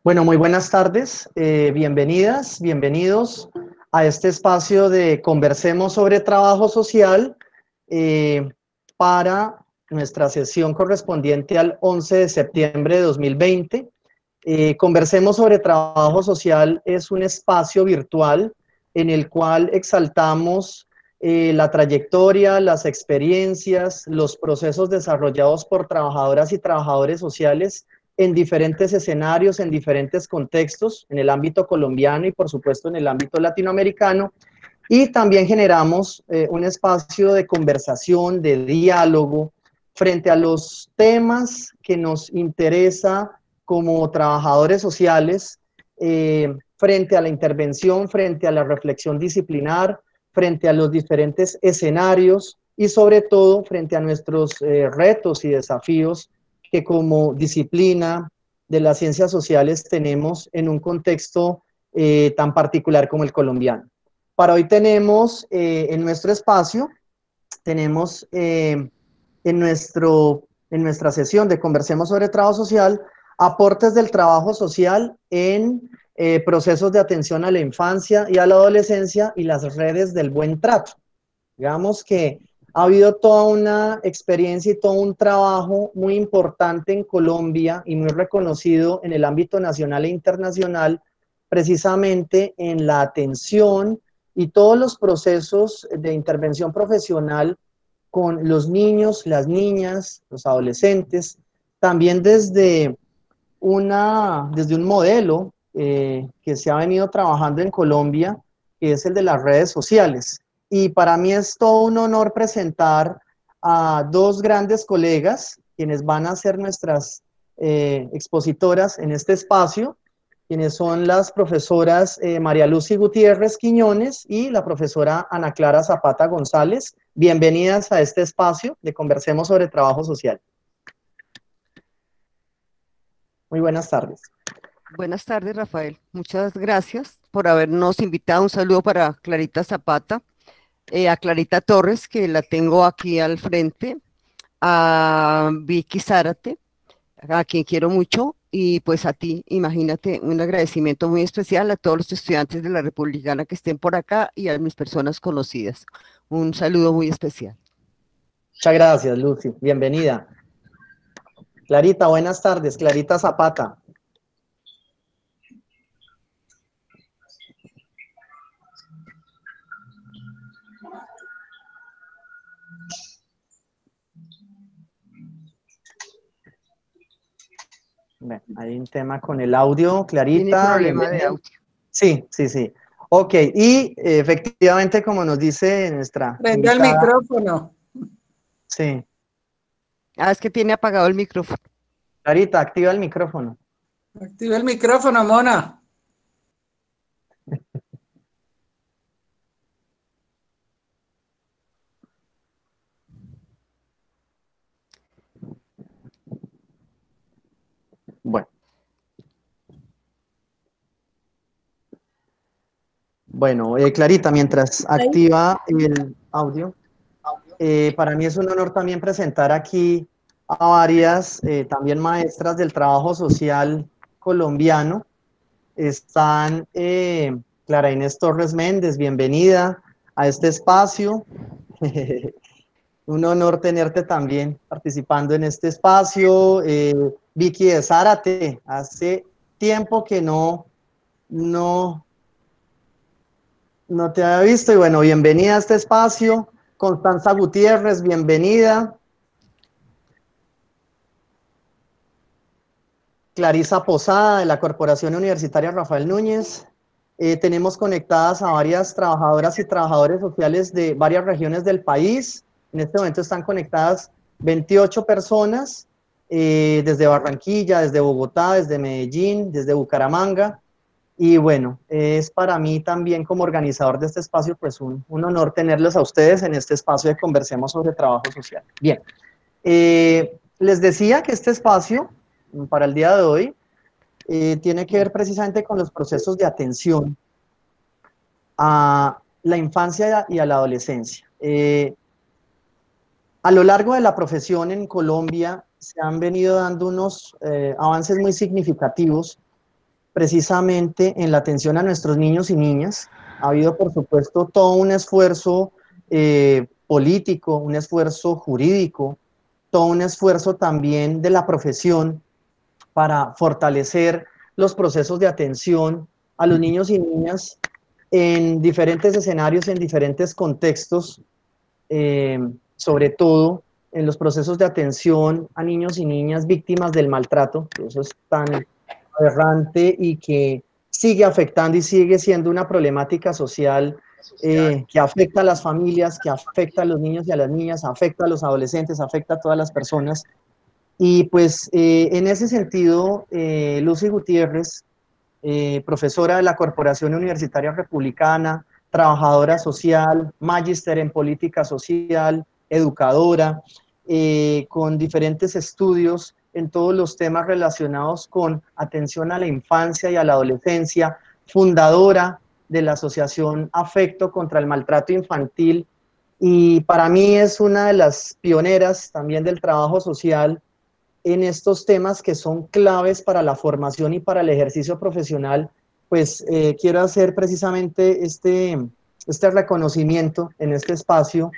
Bueno, muy buenas tardes, bienvenidas, bienvenidos a este espacio de Conversemos sobre Trabajo Social para nuestra sesión correspondiente al 11 de septiembre de 2020. Conversemos sobre Trabajo Social es un espacio virtual en el cual exaltamos la trayectoria, las experiencias, los procesos desarrollados por trabajadoras y trabajadores sociales en diferentes escenarios, en diferentes contextos, en el ámbito colombiano y por supuesto en el ámbito latinoamericano, y también generamos un espacio de conversación, de diálogo, frente a los temas que nos interesa como trabajadores sociales, frente a la intervención, frente a la reflexión disciplinar, frente a los diferentes escenarios y sobre todo frente a nuestros retos y desafíos que como disciplina de las ciencias sociales tenemos en un contexto tan particular como el colombiano. Para hoy tenemos en nuestro espacio, tenemos en nuestra sesión de Conversemos sobre Trabajo Social, aportes del trabajo social en procesos de atención a la infancia y a la adolescencia y las redes del buen trato. Digamos que ha habido toda una experiencia y todo un trabajo muy importante en Colombia y muy reconocido en el ámbito nacional e internacional, precisamente en la atención y todos los procesos de intervención profesional con los niños, las niñas, los adolescentes, también desde un modelo que se ha venido trabajando en Colombia, que es el de las redes sociales. Y para mí es todo un honor presentar a dos grandes colegas, quienes van a ser nuestras expositoras en este espacio, quienes son las profesoras María Lucy Gutiérrez Quiñones y la profesora Ana Clara Zapata González. Bienvenidas a este espacio de Conversemos sobre Trabajo Social. Muy buenas tardes. Buenas tardes, Rafael. Muchas gracias por habernos invitado. Un saludo para Clarita Zapata, a Clarita Torres, que la tengo aquí al frente, a Vicky Zárate, a quien quiero mucho, y pues a ti, imagínate, un agradecimiento muy especial a todos los estudiantes de la Republicana que estén por acá y a mis personas conocidas. Un saludo muy especial. Muchas gracias, Lucy. Bienvenida. Clarita, buenas tardes. Clarita Zapata. Bueno, hay un tema con el audio. Clarita, Tiene problema de bienvenida. audio. Sí, sí, sí. Ok, y efectivamente, como nos dice nuestra Prende el invitada. micrófono. Sí. Ah, es que tiene apagado el micrófono. Clarita, activa el micrófono. Activa el micrófono, mona. Bueno. Bueno, Clarita, mientras activa el audio, para mí es un honor también presentar aquí a varias también maestras del trabajo social colombiano. Están Clara Inés Torres Méndez, bienvenida a este espacio. Un honor tenerte también participando en este espacio. Vicky de Zárate, hace tiempo que no te había visto y bueno, bienvenida a este espacio. Constanza Gutiérrez, bienvenida. Clarisa Posada, de la Corporación Universitaria Rafael Núñez. Tenemos conectadas a varias trabajadoras y trabajadores sociales de varias regiones del país. En este momento están conectadas 28 personas, desde Barranquilla, desde Bogotá, desde Medellín, desde Bucaramanga. Y bueno, es para mí también como organizador de este espacio, pues un honor tenerlos a ustedes en este espacio de Conversemos sobre Trabajo Social. Bien, les decía que este espacio, para el día de hoy, tiene que ver precisamente con los procesos de atención a la infancia y a la adolescencia. A lo largo de la profesión en Colombia se han venido dando unos avances muy significativos precisamente en la atención a nuestros niños y niñas. Ha habido, por supuesto, todo un esfuerzo político, un esfuerzo jurídico, todo un esfuerzo también de la profesión para fortalecer los procesos de atención a los niños y niñas en diferentes escenarios, en diferentes contextos, sobre todo en los procesos de atención a niños y niñas víctimas del maltrato, que eso es tan aberrante y que sigue afectando y sigue siendo una problemática social que afecta a las familias, que afecta a los niños y a las niñas, afecta a los adolescentes, afecta a todas las personas. Y pues en ese sentido, Lucy Gutiérrez, profesora de la Corporación Universitaria Republicana, trabajadora social, magíster en política social, educadora, con diferentes estudios en todos los temas relacionados con atención a la infancia y a la adolescencia, fundadora de la Asociación Afecto contra el Maltrato Infantil, y para mí es una de las pioneras también del trabajo social en estos temas que son claves para la formación y para el ejercicio profesional. Pues quiero hacer precisamente este reconocimiento en este espacio,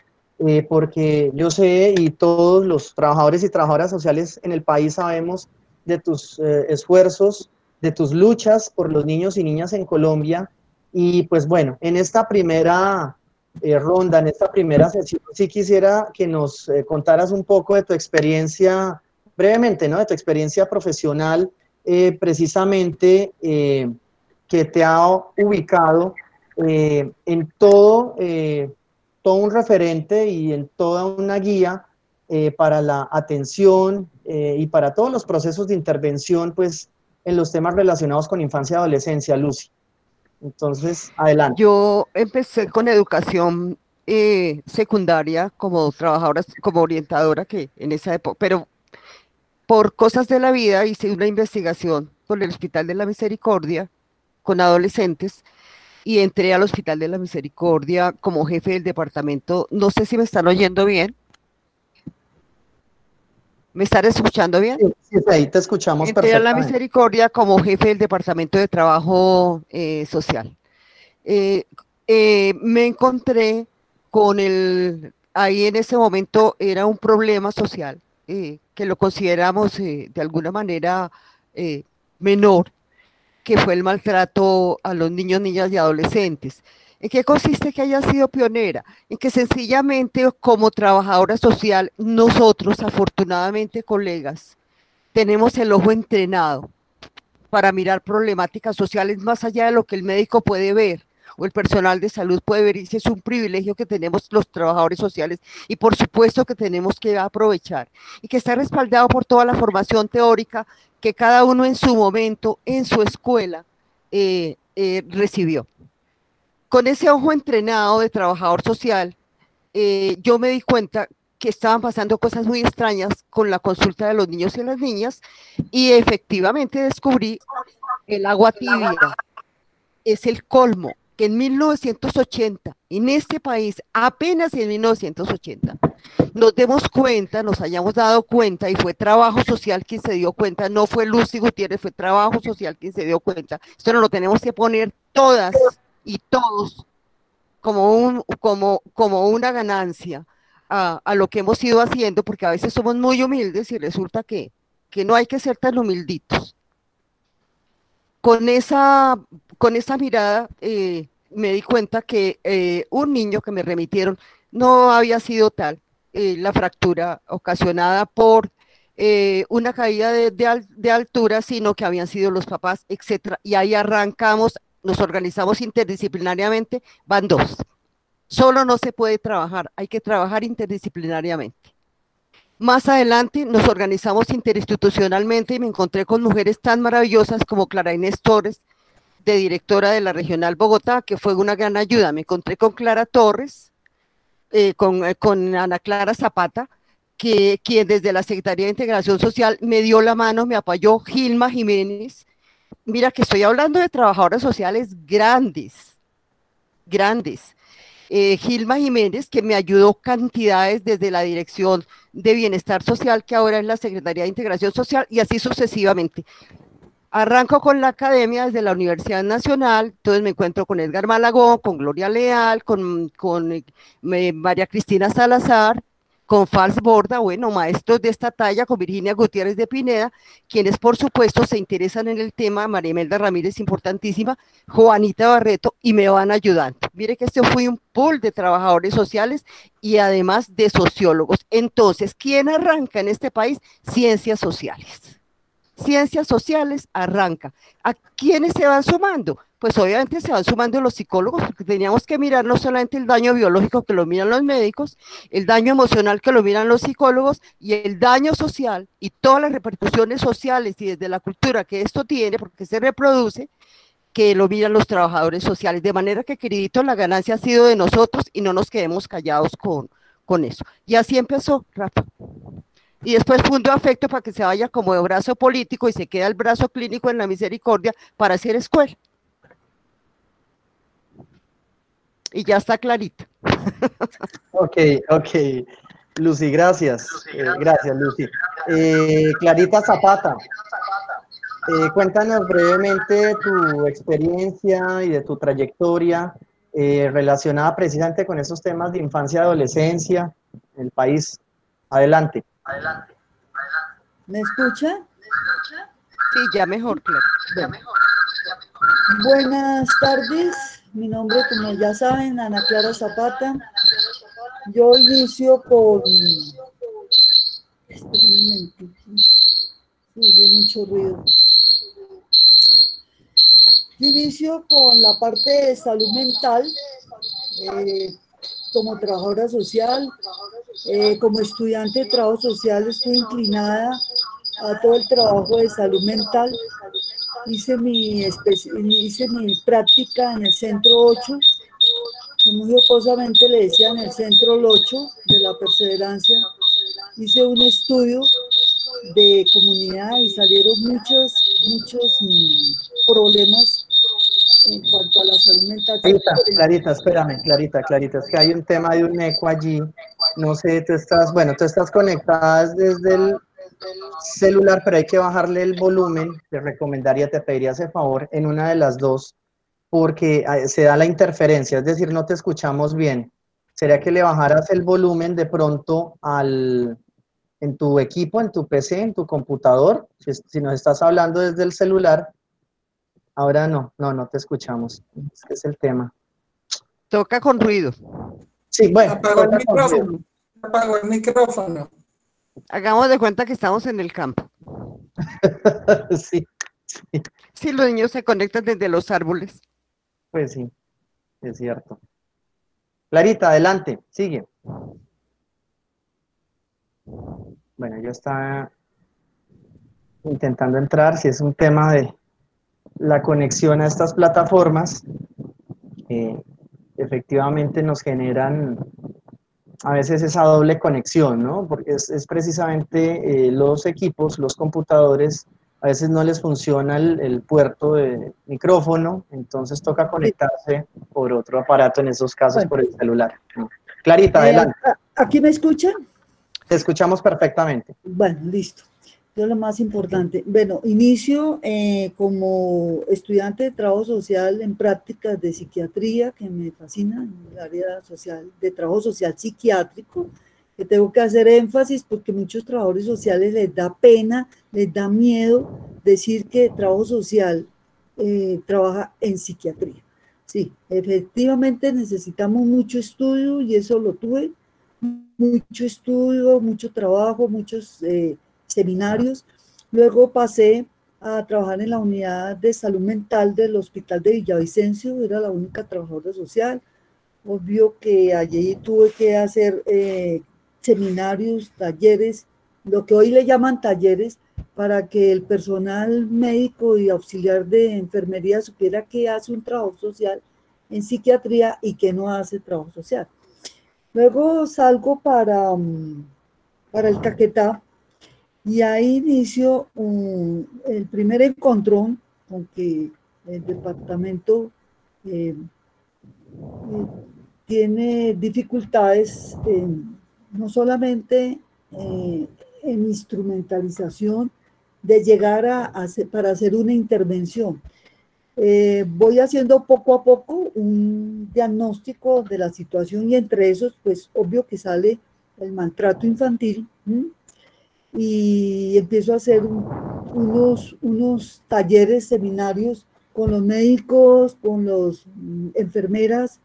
porque yo sé y todos los trabajadores y trabajadoras sociales en el país sabemos de tus esfuerzos, de tus luchas por los niños y niñas en Colombia. Y pues bueno, en esta primera ronda, en esta primera sesión, sí quisiera que nos contaras un poco de tu experiencia brevemente, ¿no? De tu experiencia profesional, precisamente que te ha ubicado en todo un referente y en toda una guía para la atención y para todos los procesos de intervención, pues, en los temas relacionados con infancia y adolescencia, Lucy. Entonces, adelante. Yo empecé con educación secundaria como trabajadora, como orientadora que en esa época, pero por cosas de la vida hice una investigación por el Hospital de la Misericordia con adolescentes y entré al Hospital de la Misericordia como jefe del departamento. No sé si me están oyendo bien. ¿Me están escuchando bien? Sí, sí, ahí te escuchamos Entré a la perfectamente. Misericordia como jefe del departamento de trabajo social. Me encontré con ahí en ese momento era un problema social, que lo consideramos de alguna manera menor, que fue el maltrato a los niños, niñas y adolescentes. ¿En qué consiste que haya sido pionera? En que sencillamente como trabajadora social, nosotros, afortunadamente, colegas, tenemos el ojo entrenado para mirar problemáticas sociales más allá de lo que el médico puede ver o el personal de salud puede ver, y ese es un privilegio que tenemos los trabajadores sociales y por supuesto que tenemos que aprovechar y que está respaldado por toda la formación teórica que cada uno en su momento, en su escuela, recibió. Con ese ojo entrenado de trabajador social, yo me di cuenta que estaban pasando cosas muy extrañas con la consulta de los niños y las niñas y efectivamente descubrí el agua tibia. Es el colmo que en 1980, en este país, apenas en 1980, nos demos cuenta, nos hayamos dado cuenta, y fue trabajo social quien se dio cuenta, no fue Lucy Gutiérrez, fue trabajo social quien se dio cuenta. Esto nos lo tenemos que poner todas y todos como una ganancia a lo que hemos ido haciendo, porque a veces somos muy humildes y resulta que no hay que ser tan humilditos. Con esa mirada me di cuenta que un niño que me remitieron no había sido tal, la fractura ocasionada por una caída de altura, sino que habían sido los papás, etcétera. Y ahí arrancamos, nos organizamos interdisciplinariamente, van dos. Solo no se puede trabajar, hay que trabajar interdisciplinariamente. Más adelante nos organizamos interinstitucionalmente y me encontré con mujeres tan maravillosas como Clara Inés Torres, de directora de la Regional Bogotá, que fue una gran ayuda. Me encontré con Clara Torres, con Ana Clara Zapata, quien desde la Secretaría de Integración Social me dio la mano, me apoyó. Gilma Jiménez. Mira que estoy hablando de trabajadoras sociales grandes. Gilma Jiménez, que me ayudó cantidades desde la Dirección de Bienestar Social, que ahora es la Secretaría de Integración Social, y así sucesivamente. Arranco con la academia desde la Universidad Nacional, entonces me encuentro con Edgar Malagón, con Gloria Leal, con María Cristina Salazar, con Fals Borda, bueno, maestros de esta talla, con Virginia Gutiérrez de Pineda, quienes por supuesto se interesan en el tema, María Imelda Ramírez, importantísima, Juanita Barreto, y me van ayudando. Mire que este fue un pool de trabajadores sociales y además de sociólogos. Entonces, ¿quién arranca en este país? Ciencias sociales. Ciencias sociales arranca. ¿A quiénes se van sumando? Pues obviamente se van sumando los psicólogos, porque teníamos que mirar no solamente el daño biológico que lo miran los médicos, el daño emocional que lo miran los psicólogos y el daño social y todas las repercusiones sociales y desde la cultura que esto tiene, porque se reproduce, que lo miran los trabajadores sociales. De manera que, queridito, la ganancia ha sido de nosotros y no nos quedemos callados con eso. Y así empezó, Rafa. Y después Fundo Afecto para que se vaya como de brazo político y se queda el brazo clínico en la misericordia para hacer escuela. Y ya está clarita. Ok, ok. Lucy, gracias. Gracias, Lucy. Clarita Zapata, cuéntanos brevemente tu experiencia y de tu trayectoria relacionada precisamente con esos temas de infancia y adolescencia en el país. Adelante. ¿Me escucha? Sí, ya mejor, claro. Bueno. Buenas tardes, mi nombre, como ya saben, Ana Clara Zapata. Yo inicio con... Espera un momentito, se oye mucho ruido. Yo inicio con la parte de salud mental, como trabajadora social, como estudiante de trabajo social, estoy inclinada a todo el trabajo de salud mental. Hice mi práctica en el Centro 8, que muy jocosamente le decían el Centro 8 de la Perseverancia. Hice un estudio de comunidad y salieron muchos problemas en cuanto a la salud mental. Clarita, espérame, Clarita, es que hay un tema de un eco allí. No sé, tú estás conectada desde el celular, pero hay que bajarle el volumen. Te recomendaría, te pediría ese favor en una de las dos, porque se da la interferencia, es decir, no te escuchamos bien. ¿Sería que le bajaras el volumen de pronto en tu equipo, en tu PC, en tu computador? Si nos estás hablando desde el celular, ahora no te escuchamos. Ese es el tema. Toca con ruido. Sí, bueno. Apagó el micrófono. Apagó el micrófono. Hagamos de cuenta que estamos en el campo. Sí. Sí, los niños se conectan desde los árboles. Pues sí, es cierto. Clarita, adelante, sigue. Bueno, yo estaba intentando entrar, si es un tema de la conexión a estas plataformas, efectivamente nos generan a veces esa doble conexión, ¿no? Porque es precisamente los equipos, los computadores, a veces no les funciona el puerto de micrófono, entonces toca conectarse por otro aparato, en esos casos por el celular. Clarita, adelante. ¿Aquí me escuchan? Te escuchamos perfectamente. Bueno, listo. Eso es lo más importante. Bueno, inicio como estudiante de trabajo social en prácticas de psiquiatría, que me fascina, en el área social, de trabajo social psiquiátrico, que tengo que hacer énfasis porque muchos trabajadores sociales les da pena, les da miedo decir que trabajo social trabaja en psiquiatría. Sí, efectivamente necesitamos mucho estudio y eso lo tuve, mucho estudio, mucho trabajo, muchos seminarios. Luego pasé a trabajar en la unidad de salud mental del Hospital de Villavicencio, era la única trabajadora social. Obvio que allí tuve que hacer seminarios, talleres, lo que hoy le llaman talleres, para que el personal médico y auxiliar de enfermería supiera qué hace un trabajo social en psiquiatría y qué no hace trabajo social. Luego salgo para el Caquetá y ahí inicio el primer encontrón con que el departamento tiene dificultades no solamente en instrumentalización, de llegar para hacer una intervención. Voy haciendo poco a poco un diagnóstico de la situación y entre esos, pues obvio que sale el maltrato infantil. Y empiezo a hacer unos talleres, seminarios con los médicos, con las enfermeras,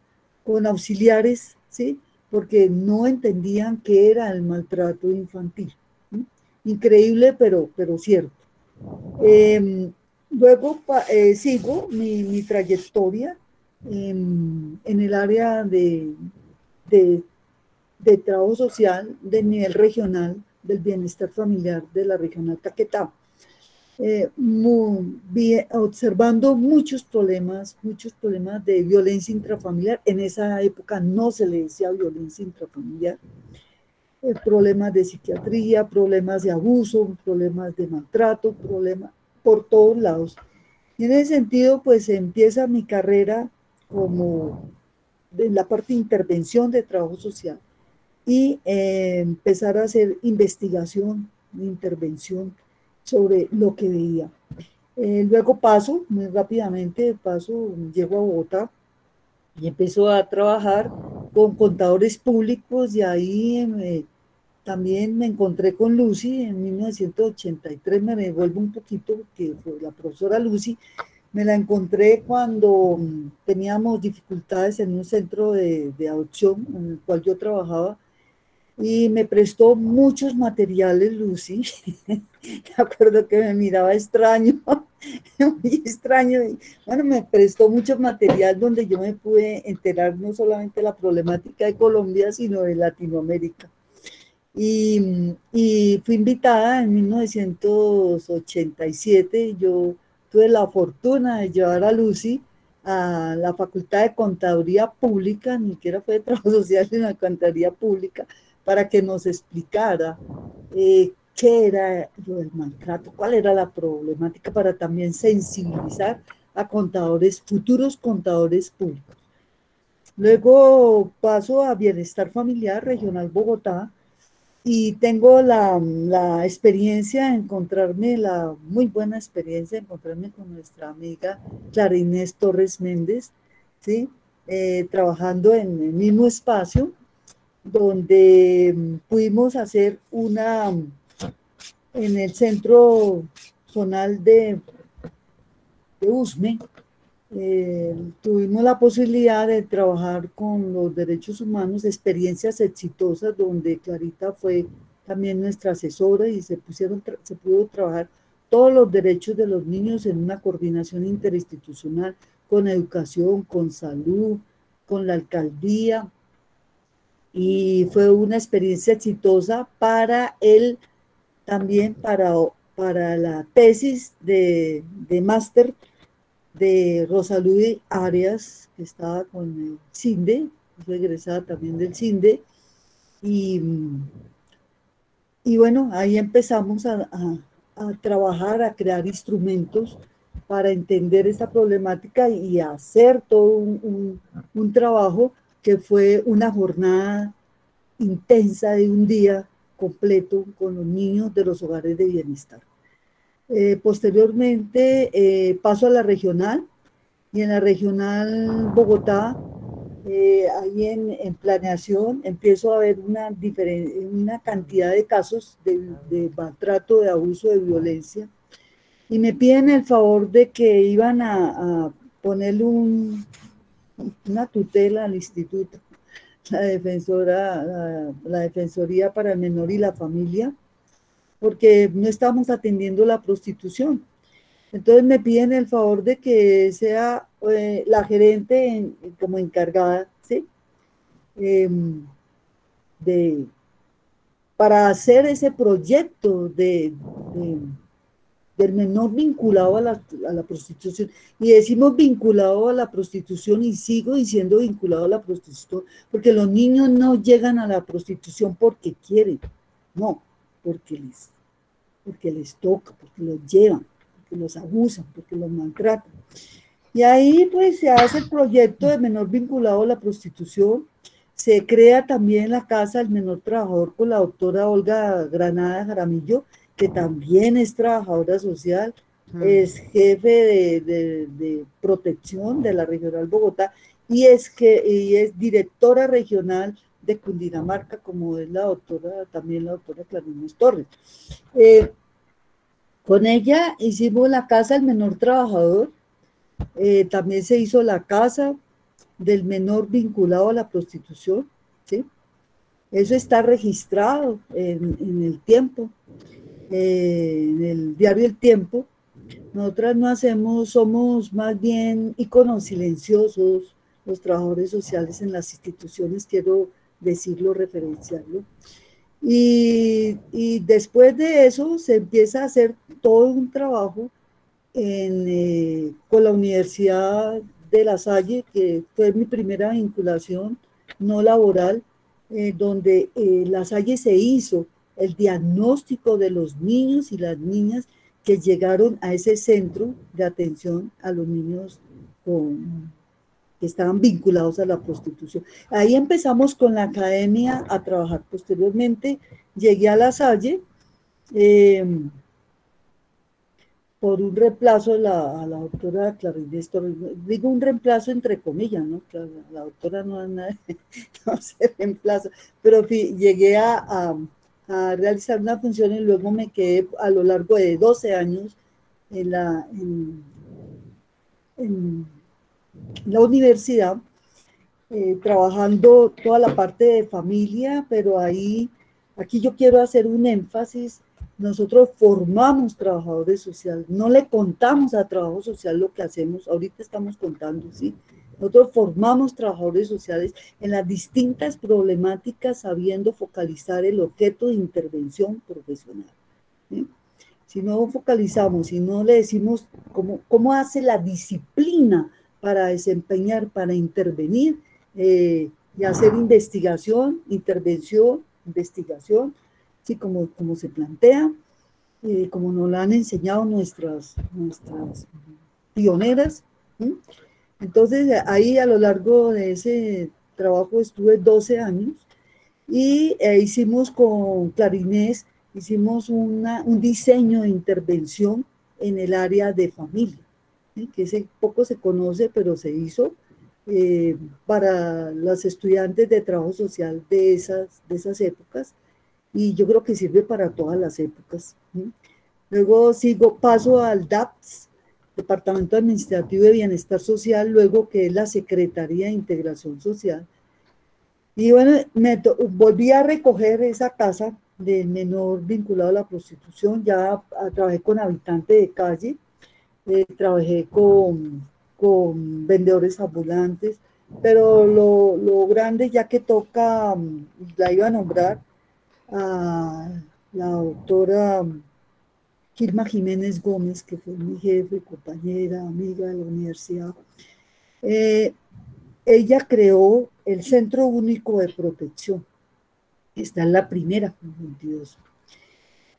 con auxiliares, ¿sí? Porque no entendían qué era el maltrato infantil. ¿Sí? Increíble, pero cierto. Luego sigo mi trayectoria en el área de trabajo social de nivel regional del bienestar familiar de la regional Caquetá. Observando muchos problemas de violencia intrafamiliar. En esa época no se le decía violencia intrafamiliar. Problemas de psiquiatría, problemas de abuso, problemas de maltrato, problemas por todos lados. Y en ese sentido, pues empieza mi carrera como en la parte de intervención de trabajo social y empezar a hacer investigación, intervención sobre lo que veía. Luego muy rápidamente llego a Bogotá y empiezo a trabajar con contadores públicos y ahí también me encontré con Lucy en 1983, me devuelvo un poquito porque fue la profesora Lucy, me la encontré cuando teníamos dificultades en un centro de adopción en el cual yo trabajaba y me prestó muchos materiales, Lucy. Me acuerdo que me miraba extraño, muy extraño. Y, bueno, me prestó mucho material donde yo me pude enterar no solamente de la problemática de Colombia, sino de Latinoamérica. Y fui invitada en 1987, yo tuve la fortuna de llevar a Lucy a la Facultad de Contaduría Pública, ni siquiera fue de Trabajo Social, sino de Contaduría Pública, para que nos explicara qué era lo del maltrato, cuál era la problemática, para también sensibilizar a futuros contadores públicos. Luego paso a Bienestar Familiar Regional Bogotá y tengo la experiencia de encontrarme, la muy buena experiencia de encontrarme con nuestra amiga Clara Inés Torres Méndez, ¿sí? Trabajando en el mismo espacio, donde pudimos hacer en el centro zonal de USME, tuvimos la posibilidad de trabajar con los derechos humanos, experiencias exitosas, donde Clarita fue también nuestra asesora y se pudo trabajar todos los derechos de los niños en una coordinación interinstitucional con educación, con salud, con la alcaldía, y fue una experiencia exitosa también para la tesis de máster de Rosalud Arias, que estaba con el CINDE, fue egresada también del CINDE, y bueno, ahí empezamos a trabajar, a crear instrumentos para entender esta problemática y hacer todo un trabajo que fue una jornada intensa de un día completo con los niños de los hogares de bienestar. Posteriormente paso a la regional, y en la regional Bogotá, ahí en planeación, empiezo a ver una cantidad de casos de maltrato, de abuso, de violencia, y me piden el favor de que iban a ponerle una tutela al instituto, la Defensoría para el Menor y la Familia, porque no estamos atendiendo la prostitución. Entonces me piden el favor de que sea la gerente como encargada, ¿sí? Para hacer ese proyecto del menor vinculado a la prostitución. Y decimos vinculado a la prostitución y sigo diciendo vinculado a la prostitución, porque los niños no llegan a la prostitución porque quieren, no, porque les toca, porque los llevan, porque los abusan, porque los maltratan. Y ahí pues se hace el proyecto de menor vinculado a la prostitución, se crea también la Casa del Menor Trabajador con la doctora Olga Granada Jaramillo, que también es trabajadora social, Mm. es jefe de protección de la Regional Bogotá y es directora regional de Cundinamarca, como es también la doctora Clarines Torres. Con ella hicimos la Casa del Menor Trabajador, también se hizo la Casa del Menor vinculado a la prostitución, ¿sí? Eso está registrado en el tiempo, en el diario El Tiempo. Nosotras no hacemos, somos más bien íconos silenciosos, los trabajadores sociales en las instituciones, quiero decirlo, referenciarlo. Y después de eso se empieza a hacer todo un trabajo con la Universidad de La Salle, que fue mi primera vinculación no laboral, donde La Salle se hizo el diagnóstico de los niños y las niñas que llegaron a ese centro de atención a los niños que estaban vinculados a la prostitución. Ahí empezamos con la academia a trabajar. Posteriormente llegué a La Salle, por un reemplazo a la doctora Clarines Torres. Digo un reemplazo entre comillas, ¿no? La doctora no, no se reemplaza, pero llegué a realizar una función y luego me quedé a lo largo de 12 años en en la universidad, trabajando toda la parte de familia, pero aquí yo quiero hacer un énfasis. Nosotros formamos trabajadores sociales, no le contamos a trabajo social lo que hacemos, ahorita estamos contando, ¿sí? Nosotros formamos trabajadores sociales en las distintas problemáticas, sabiendo focalizar el objeto de intervención profesional, ¿sí? Si no focalizamos, si no le decimos cómo hace la disciplina para desempeñar, para intervenir, y hacer investigación, intervención, investigación, ¿sí? Como se plantea, como nos lo han enseñado nuestras pioneras. ¿Sí? Entonces, ahí a lo largo de ese trabajo estuve 12 años y hicimos con Clarines, hicimos un diseño de intervención en el área de familia, ¿sí? Que poco se conoce, pero se hizo para los estudiantes de trabajo social de esas épocas, y yo creo que sirve para todas las épocas. ¿Sí? Luego paso al DAPS, Departamento Administrativo de Bienestar Social, luego que es la Secretaría de Integración Social. Y bueno, volví a recoger esa casa del menor vinculado a la prostitución, ya trabajé con habitantes de calle, trabajé con vendedores ambulantes, pero lo grande, ya que toca, la iba a nombrar a la doctora Gilma Jiménez Gómez, que fue mi jefe, compañera, amiga de la universidad. Ella creó el Centro Único de Protección. Esta es la primera, 22.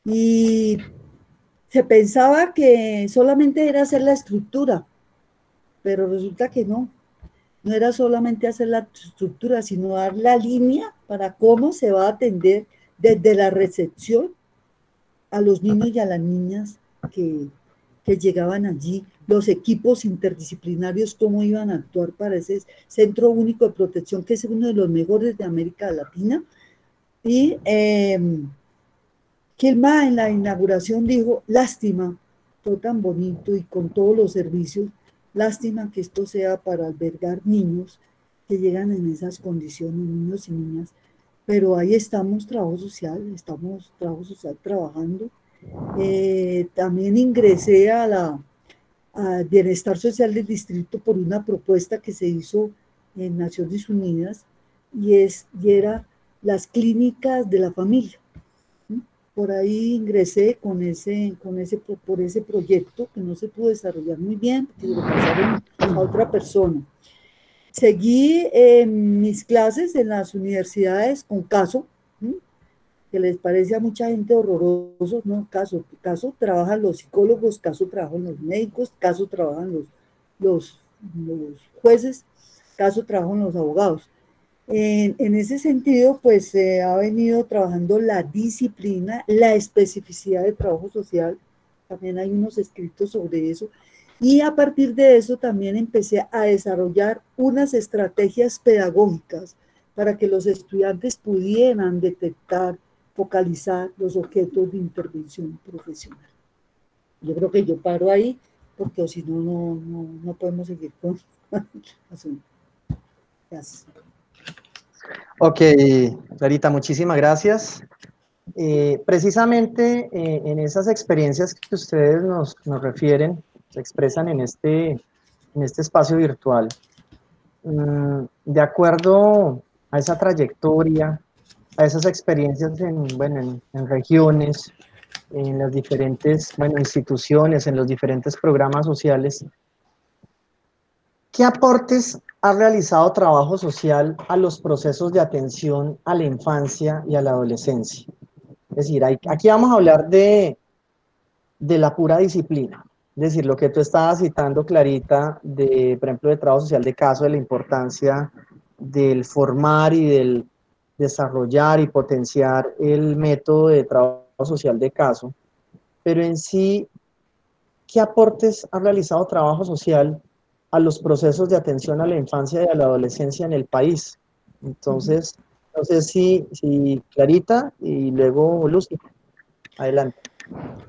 Y se pensaba que solamente era hacer la estructura, pero resulta que no era solamente hacer la estructura, sino dar la línea para cómo se va a atender desde la recepción a los niños y a las niñas que llegaban allí, los equipos interdisciplinarios, cómo iban a actuar para ese Centro Único de Protección, que es uno de los mejores de América Latina. Y Gilma en la inauguración dijo, lástima, todo tan bonito y con todos los servicios, lástima que esto sea para albergar niños que llegan en esas condiciones, niños y niñas, pero ahí estamos, trabajo social trabajando. También ingresé al Bienestar Social del Distrito por una propuesta que se hizo en Naciones Unidas y era las clínicas de la familia. Por ahí ingresé por ese proyecto que no se pudo desarrollar muy bien, porque lo pasaron a otra persona. Seguí mis clases en las universidades con caso, que les parece a mucha gente horroroso, ¿no? Caso trabajan los psicólogos, caso trabajan los médicos, caso trabajan los jueces, caso trabajan los abogados. En ese sentido, pues se ha venido trabajando la disciplina, la especificidad de trabajo social, también hay unos escritos sobre eso, y a partir de eso también empecé a desarrollar unas estrategias pedagógicas para que los estudiantes pudieran detectar, focalizar los objetos de intervención profesional. Yo creo que yo paro ahí, porque o si no, no podemos seguir con asunto. Gracias. Ok, Clarita, muchísimas gracias. Precisamente en esas experiencias que ustedes nos refieren, se expresan en este espacio virtual. De acuerdo a esa trayectoria, a esas experiencias bueno, en regiones, en las diferentes, bueno, instituciones, en los diferentes programas sociales, ¿qué aportes ha realizado trabajo social a los procesos de atención a la infancia y a la adolescencia? Es decir, aquí vamos a hablar de la pura disciplina. Es decir, lo que tú estabas citando, Clarita, por ejemplo, de trabajo social de caso, de la importancia del formar y del desarrollar y potenciar el método de trabajo social de caso, pero en sí, ¿qué aportes ha realizado trabajo social a los procesos de atención a la infancia y a la adolescencia en el país? Entonces, no sé si Clarita y luego Lucy, adelante.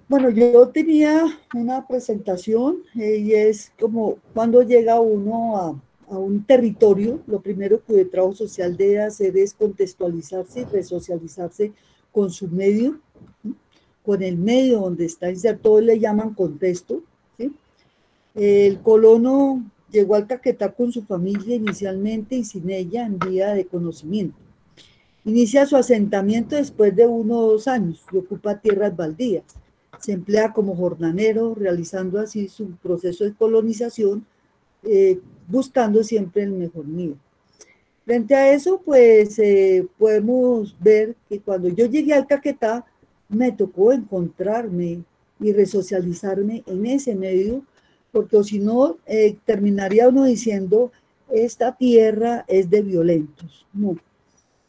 Bueno, yo tenía una presentación y es como cuando llega uno a un territorio, lo primero que el trabajo social debe hacer es contextualizarse y resocializarse con su medio, ¿sí? Con el medio donde está inserto, todos le llaman contexto, ¿sí? El colono llegó al Caquetá con su familia inicialmente y sin ella en vía de conocimiento. Inicia su asentamiento después de 1 o 2 años y ocupa tierras baldías. Se emplea como jornalero, realizando así su proceso de colonización, buscando siempre el mejor nivel. Frente a eso, pues podemos ver que cuando yo llegué al Caquetá, me tocó encontrarme y resocializarme en ese medio, porque si no, terminaría uno diciendo, esta tierra es de violentos. No,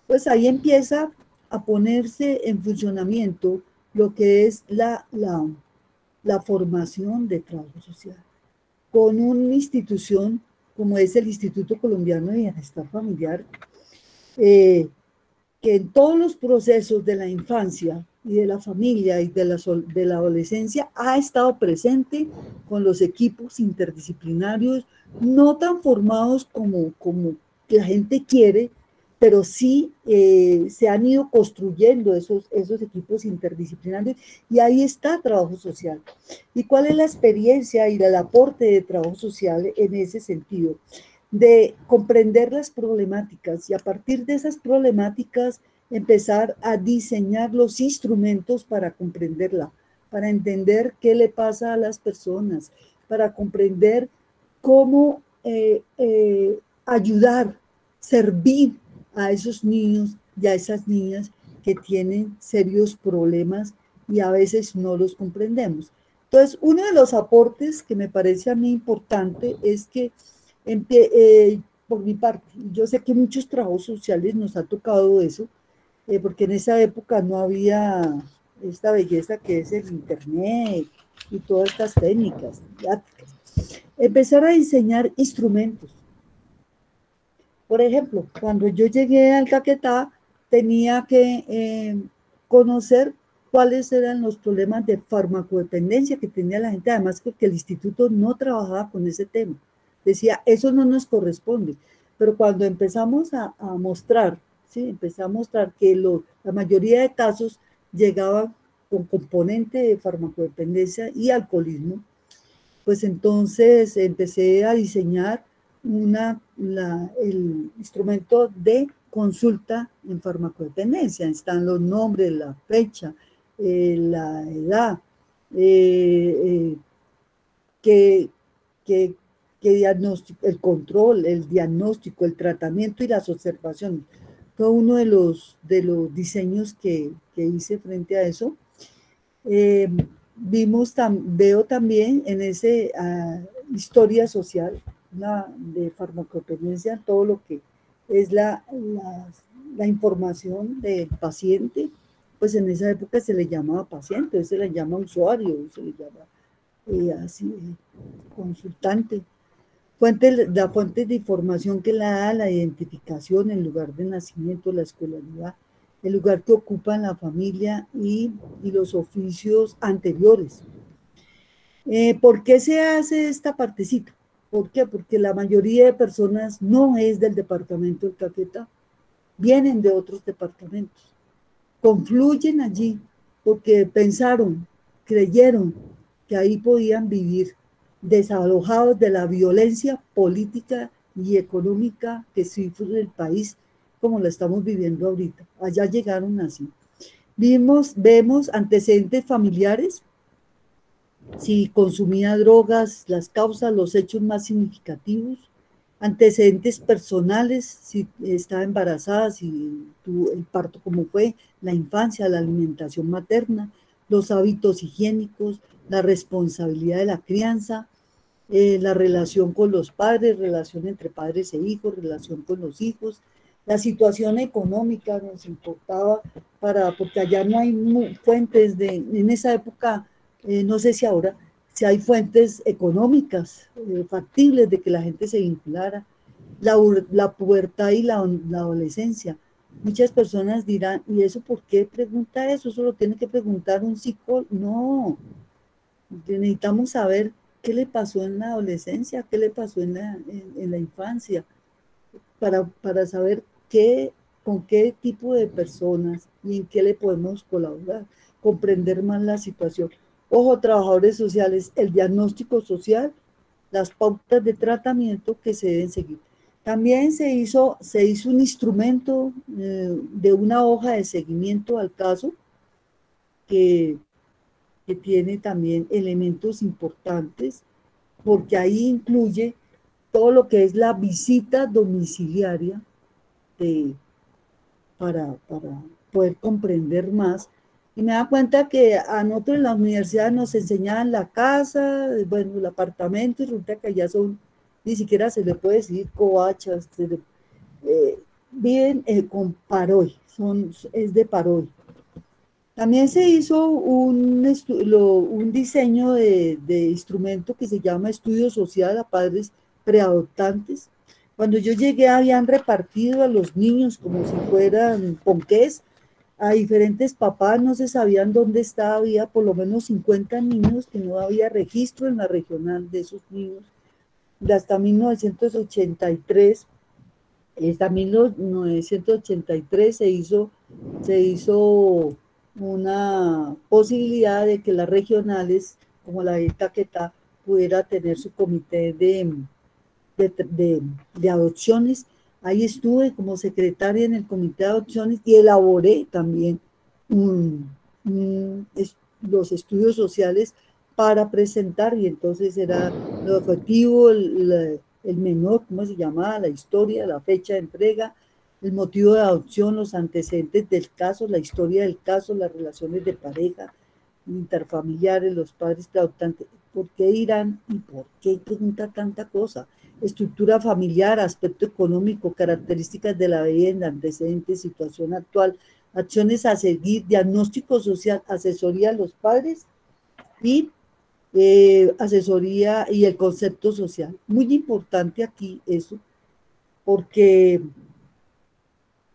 pues ahí empieza a ponerse en funcionamiento lo que es la formación de trabajo social, con una institución como es el Instituto Colombiano de Bienestar Familiar, que en todos los procesos de la infancia y de la familia y de la adolescencia ha estado presente con los equipos interdisciplinarios, no tan formados como la gente quiere, pero sí se han ido construyendo esos equipos interdisciplinarios y ahí está trabajo social. ¿Y cuál es la experiencia y el aporte de trabajo social en ese sentido? De comprender las problemáticas y a partir de esas problemáticas empezar a diseñar los instrumentos para comprenderla, para entender qué le pasa a las personas, para comprender cómo ayudar, servir a esos niños y a esas niñas que tienen serios problemas y a veces no los comprendemos. Entonces, uno de los aportes que me parece a mí importante es que, por mi parte, yo sé que muchos trabajos sociales nos ha tocado eso, porque en esa época no había esta belleza que es el internet y todas estas técnicas didácticas. Empezar a diseñar instrumentos. Por ejemplo, cuando yo llegué al Caquetá, tenía que conocer cuáles eran los problemas de farmacodependencia que tenía la gente, además porque el instituto no trabajaba con ese tema. Decía, eso no nos corresponde. Pero cuando empezamos a mostrar, ¿sí? Empecé a mostrar que la mayoría de casos llegaban con componente de farmacodependencia y alcoholismo, pues entonces empecé a diseñar el instrumento de consulta en farmacodependencia. Están los nombres, la fecha, la edad, que, que, diagnóstico, el control, el diagnóstico, el tratamiento y las observaciones. Fue uno de los diseños que hice frente a eso. Veo también en ese historia social de farmacodependencia todo lo que es la información del paciente. Pues en esa época se le llamaba paciente, hoy se le llama usuario, se le llama así, consultante. La fuente de información que la da, la identificación, el lugar de nacimiento, la escolaridad, el lugar que ocupa la familia y los oficios anteriores. ¿Por qué se hace esta partecita? ¿Por qué? Porque la mayoría de personas no es del departamento del Caquetá, vienen de otros departamentos, confluyen allí porque pensaron, creyeron que ahí podían vivir desalojados de la violencia política y económica que sufre el país como la estamos viviendo ahorita. Allá llegaron así. Vemos antecedentes familiares, si consumía drogas, las causas, los hechos más significativos, antecedentes personales, si estaba embarazada, si tuvo el parto como fue, la infancia, la alimentación materna, los hábitos higiénicos, la responsabilidad de la crianza, la relación con los padres, relación entre padres e hijos, relación con los hijos, la situación económica nos importaba porque allá no hay fuentes en esa época, no sé si ahora, si hay fuentes económicas factibles de que la gente se vinculara, la pubertad y la adolescencia. Muchas personas dirán, ¿y eso por qué pregunta eso? Eso lo tiene que preguntar un psicólogo. No, necesitamos saber qué le pasó en la adolescencia, qué le pasó en la infancia, para saber con qué tipo de personas y en qué le podemos colaborar, comprender más la situación. Ojo, trabajadores sociales, el diagnóstico social, las pautas de tratamiento que se deben seguir. También se hizo un instrumento de una hoja de seguimiento al caso que tiene también elementos importantes, porque ahí incluye todo lo que es la visita domiciliaria para poder comprender más. Y me da cuenta que a nosotros en la universidad nos enseñaban la casa, bueno, el apartamento, y resulta que allá son, ni siquiera se le puede decir covachas, viven con Paroy, es de Paroy. También se hizo un diseño de instrumento que se llama Estudio Social a Padres Preadoptantes. Cuando yo llegué habían repartido a los niños como si fueran ponqués a diferentes papás, no se sabían dónde estaba, había por lo menos 50 niños que no había registro en la regional de esos niños. Hasta 1983, se hizo una posibilidad de que las regionales, como la de Caquetá, pudiera tener su comité de adopciones. Ahí estuve como secretaria en el comité de adopciones y elaboré también los estudios sociales para presentar, y entonces era el objetivo, el menor, ¿cómo se llamaba? La historia, la fecha de entrega, el motivo de adopción, los antecedentes del caso, la historia del caso, las relaciones de pareja, interfamiliares, los padres adoptantes. ¿Por qué dirán y por qué pregunta tanta cosa? Estructura familiar, aspecto económico, características de la vivienda, antecedentes, situación actual, acciones a seguir, diagnóstico social, asesoría a los padres y asesoría y el concepto social. Muy importante aquí eso, porque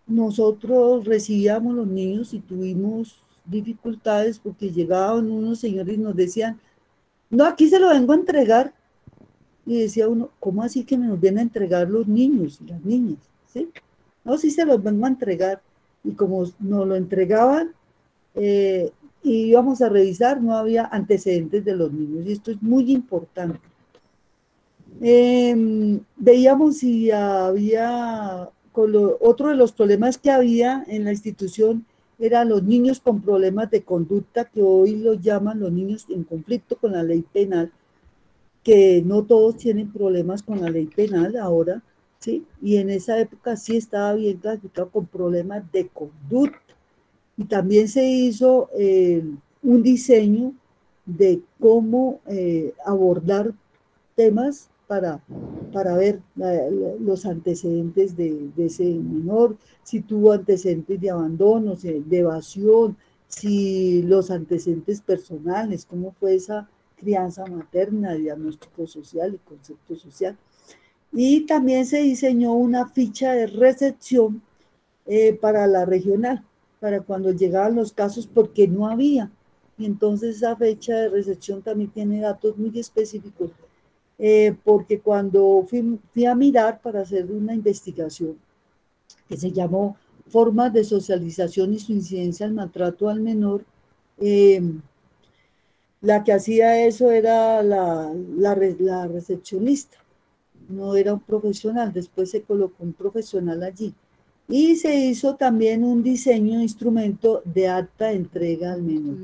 nosotros recibíamos los niños y tuvimos dificultades porque llegaban unos señores y nos decían, no, aquí se lo vengo a entregar. Y decía uno, ¿cómo así que me nos vienen a entregar los niños y las niñas? ¿Sí? No, sí se los vengo a entregar. Y como nos lo entregaban, y íbamos a revisar, no había antecedentes de los niños. Y esto es muy importante. Veíamos si había, otro de los problemas que había en la institución eran los niños con problemas de conducta, que hoy los llaman los niños en conflicto con la ley penal, que no todos tienen problemas con la ley penal ahora, ¿sí? Y en esa época sí estaba bien clasificado con problemas de conducta. Y también se hizo un diseño de cómo abordar temas para ver los antecedentes de ese menor, si tuvo antecedentes de abandono, de evasión, si los antecedentes personales, cómo fue esa crianza materna, diagnóstico social y concepto social. Y también se diseñó una ficha de recepción para la regional, para cuando llegaban los casos, porque no había. Y entonces esa fecha de recepción también tiene datos muy específicos, porque cuando fui a mirar para hacer una investigación que se llamó Formas de socialización y su incidencia al maltrato al menor, la que hacía eso era la recepcionista, no era un profesional, después se colocó un profesional allí. Y se hizo también un diseño de instrumento de alta entrega al menor.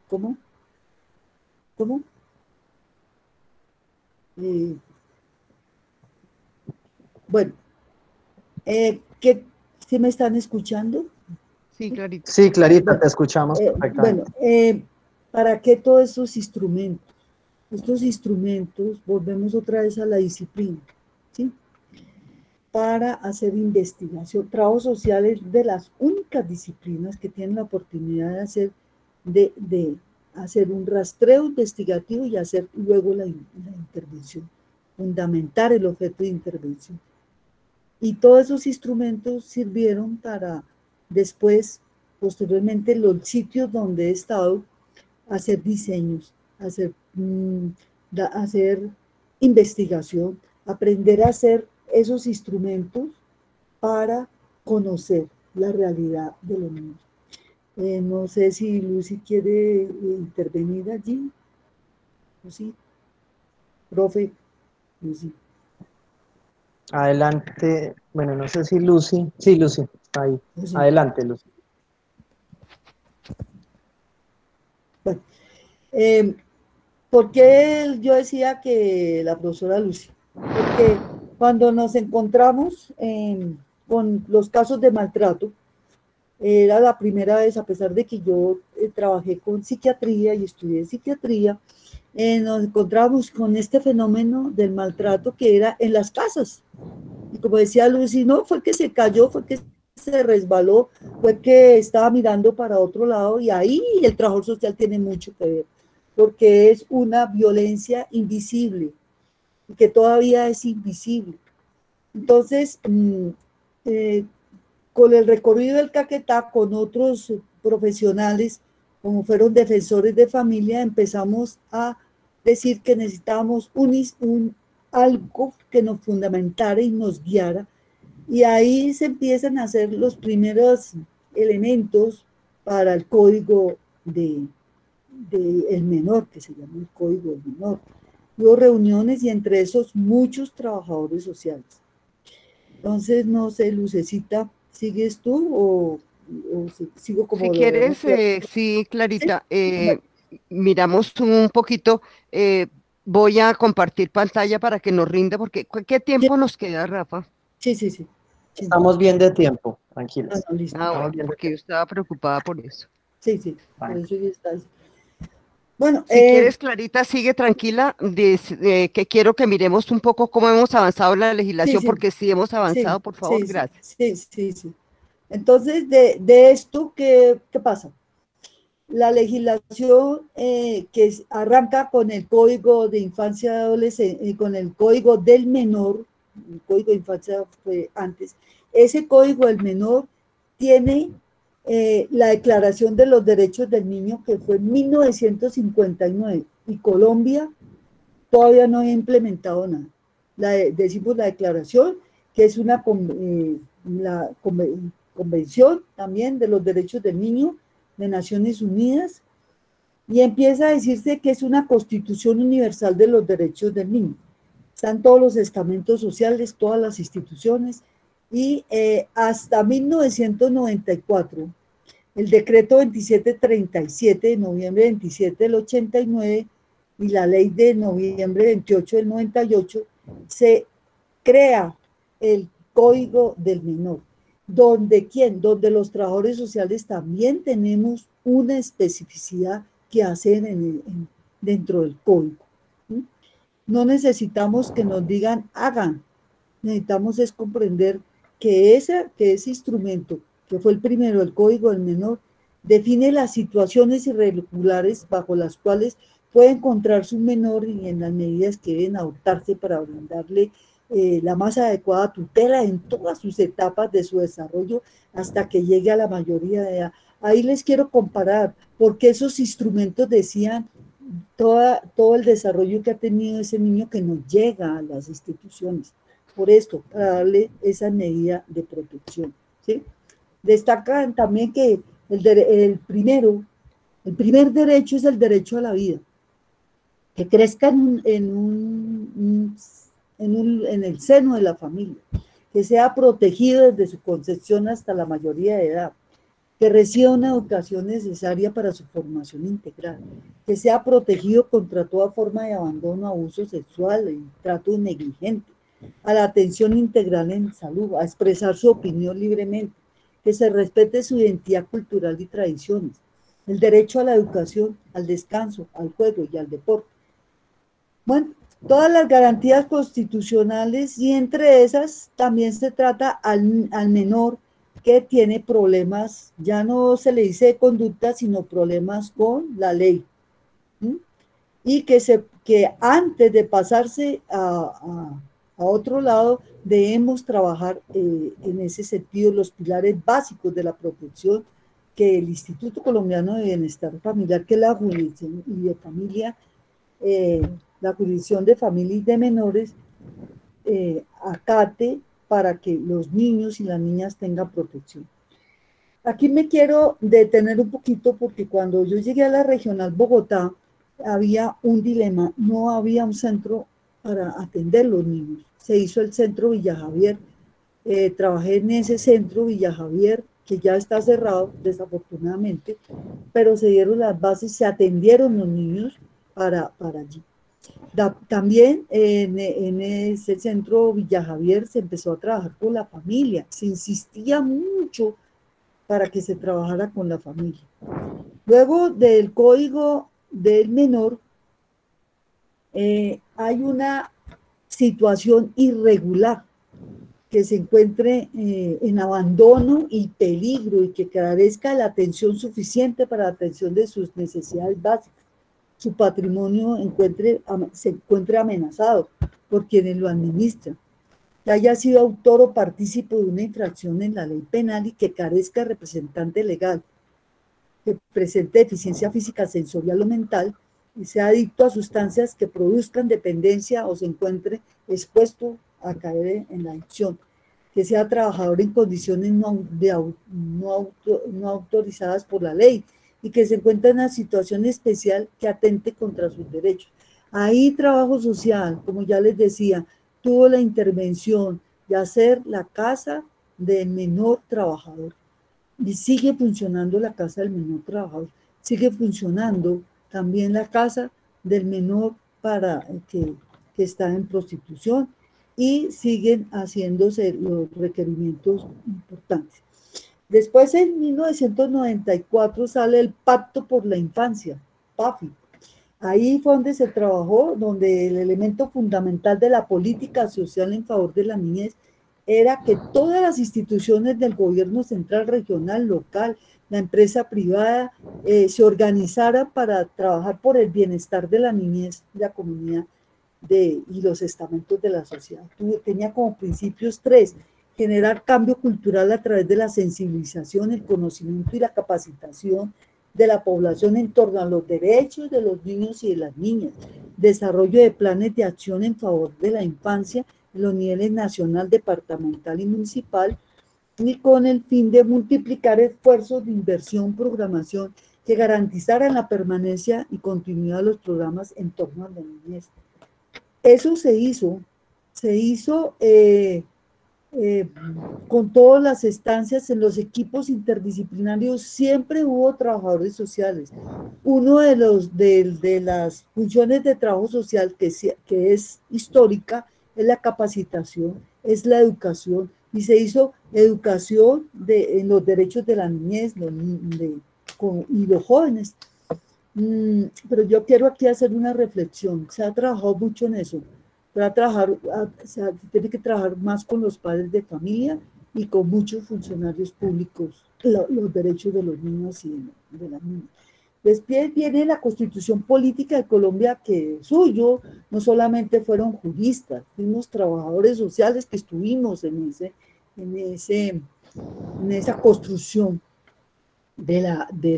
¿Cómo? ¿Cómo? Bueno, ¿sí me están escuchando? Sí, Clarita. Sí, Clarita, te escuchamos perfectamente. Bueno, ¿para qué todos estos instrumentos? Estos instrumentos, volvemos otra vez a la disciplina, ¿sí? Para hacer investigación. Trabajo social es de las únicas disciplinas que tienen la oportunidad de hacer un rastreo investigativo y hacer luego la intervención, fundamentar el objeto de intervención. Y todos esos instrumentos sirvieron para después, posteriormente, los sitios donde he estado, hacer diseños, hacer investigación, aprender a hacer esos instrumentos para conocer la realidad de los niños. No sé si Lucy quiere intervenir allí. Lucy, profe, Lucy. Adelante, bueno, no sé si Lucy, sí, Lucy, está ahí. Lucy. Adelante, Lucy. Bueno, ¿por qué yo decía que la profesora Lucy? Porque cuando nos encontramos con los casos de maltrato, era la primera vez, a pesar de que yo trabajé con psiquiatría y estudié psiquiatría, nos encontramos con este fenómeno del maltrato que era en las casas. Y como decía Lucy, no, fue que se cayó, fue que se resbaló, fue que estaba mirando para otro lado, y ahí el trabajo social tiene mucho que ver, porque es una violencia invisible, que todavía es invisible. Entonces, con el recorrido del Caquetá, con otros profesionales, como fueron defensores de familia, empezamos a decir que necesitábamos algo que nos fundamentara y nos guiara, y ahí se empiezan a hacer los primeros elementos para el código del menor, que se llama el código del menor. Hubo reuniones y entre esos muchos trabajadores sociales. Entonces, no sé, Lucecita, ¿sigues tú o sigo como... Si quieres, sí, Clarita, miramos un poquito, voy a compartir pantalla para que nos rinda, porque ¿qué tiempo nos queda, Rafa? Sí, sí, sí. Estamos bien de tiempo, tranquilos. No, listo. Bueno, porque yo estaba preocupada por eso. Sí, sí, por eso ya estás. Bueno, si quieres, Clarita, sigue tranquila, que quiero que miremos un poco cómo hemos avanzado en la legislación, sí, porque sí hemos avanzado, sí, por favor, sí, gracias. Sí, sí, sí. Entonces, de esto, ¿qué pasa? La legislación que arranca con el Código de Infancia y Adolescencia, con el Código del Menor, el Código de Infancia fue antes, ese Código del Menor tiene la Declaración de los Derechos del Niño, que fue en 1959, y Colombia todavía no ha implementado nada. Decimos la declaración, que es una convención también de los derechos del niño de Naciones Unidas, y empieza a decirse que es una constitución universal de los derechos del niño. Están todos los estamentos sociales, todas las instituciones, y hasta 1994, el decreto 2737 de noviembre 27 del 89 y la ley de noviembre 28 del 98, se crea el Código del Menor, donde los trabajadores sociales también tenemos una especificidad que hacer dentro del código. No necesitamos que nos digan hagan, necesitamos es comprender que ese instrumento, que fue el primero, el código del menor, define las situaciones irregulares bajo las cuales puede encontrarse un menor y en las medidas que deben adoptarse para brindarle la más adecuada tutela en todas sus etapas de su desarrollo hasta que llegue a la mayoría de edad. Ahí les quiero comparar, porque esos instrumentos decían todo el desarrollo que ha tenido ese niño que no llega a las instituciones. Por esto, para darle esa medida de protección. ¿Sí? Destacan también que el primer derecho es el derecho a la vida. Que crezca en el seno de la familia, que sea protegido desde su concepción hasta la mayoría de edad, que reciba una educación necesaria para su formación integral, que sea protegido contra toda forma de abandono, abuso sexual y trato negligente, a la atención integral en salud, a expresar su opinión libremente, que se respete su identidad cultural y tradiciones, el derecho a la educación, al descanso, al juego y al deporte. Bueno, todas las garantías constitucionales y entre esas también se trata al menor que tiene problemas, ya no se le dice de conducta, sino problemas con la ley. ¿Sí? Y que antes de pasarse a otro lado, debemos trabajar en ese sentido los pilares básicos de la protección que el Instituto Colombiano de Bienestar Familiar, que es la jurisdicción y de familia, la jurisdicción de familia y de menores, acate para que los niños y las niñas tengan protección. Aquí me quiero detener un poquito porque cuando yo llegué a la regional Bogotá, había un dilema, no había un centro para atender los niños. Se hizo el centro Villa Javier, trabajé en ese centro Villa Javier, que ya está cerrado desafortunadamente, pero se dieron las bases, se atendieron los niños para allí. También en ese centro Villa Javier se empezó a trabajar con la familia, se insistía mucho para que se trabajara con la familia. Luego del código del menor, hay una situación irregular que se encuentre en abandono y peligro y que carezca de la atención suficiente para la atención de sus necesidades básicas. Su patrimonio se encuentre amenazado por quienes lo administran, que haya sido autor o partícipe de una infracción en la ley penal y que carezca de representante legal, que presente deficiencia física, sensorial o mental, y sea adicto a sustancias que produzcan dependencia o se encuentre expuesto a caer en la adicción, que sea trabajador en condiciones no autorizadas por la ley y que se encuentre en una situación especial que atente contra sus derechos. Ahí trabajo social, como ya les decía, tuvo la intervención de hacer la casa del menor trabajador. Y sigue funcionando la casa del menor trabajador, sigue funcionando también la casa del menor para que está en prostitución y siguen haciéndose los requerimientos importantes. Después, en 1994, sale el Pacto por la Infancia, PAFI. Ahí fue donde se trabajó, donde el elemento fundamental de la política social en favor de la niñez era que todas las instituciones del gobierno central, regional, local, la empresa privada, se organizaran para trabajar por el bienestar de la niñez y la comunidad y los estamentos de la sociedad. Tenía como principios tres: generar cambio cultural a través de la sensibilización, el conocimiento y la capacitación de la población en torno a los derechos de los niños y de las niñas, desarrollo de planes de acción en favor de la infancia en los niveles nacional, departamental y municipal, y con el fin de multiplicar esfuerzos de inversión, programación que garantizaran la permanencia y continuidad de los programas en torno a la niñez. Eso se hizo con todas las estancias en los equipos interdisciplinarios, siempre hubo trabajadores sociales. Uno de las funciones de trabajo social que es histórica es la capacitación, es la educación, y se hizo educación en los derechos de la niñez y los jóvenes. Pero yo quiero aquí hacer una reflexión. Se ha trabajado mucho en eso. Se tiene que trabajar más con los padres de familia y con muchos funcionarios públicos, los derechos de los niños y de las niñas. Después viene la Constitución Política de Colombia, que suyo no solamente fueron juristas, fuimos trabajadores sociales que estuvimos en esa construcción de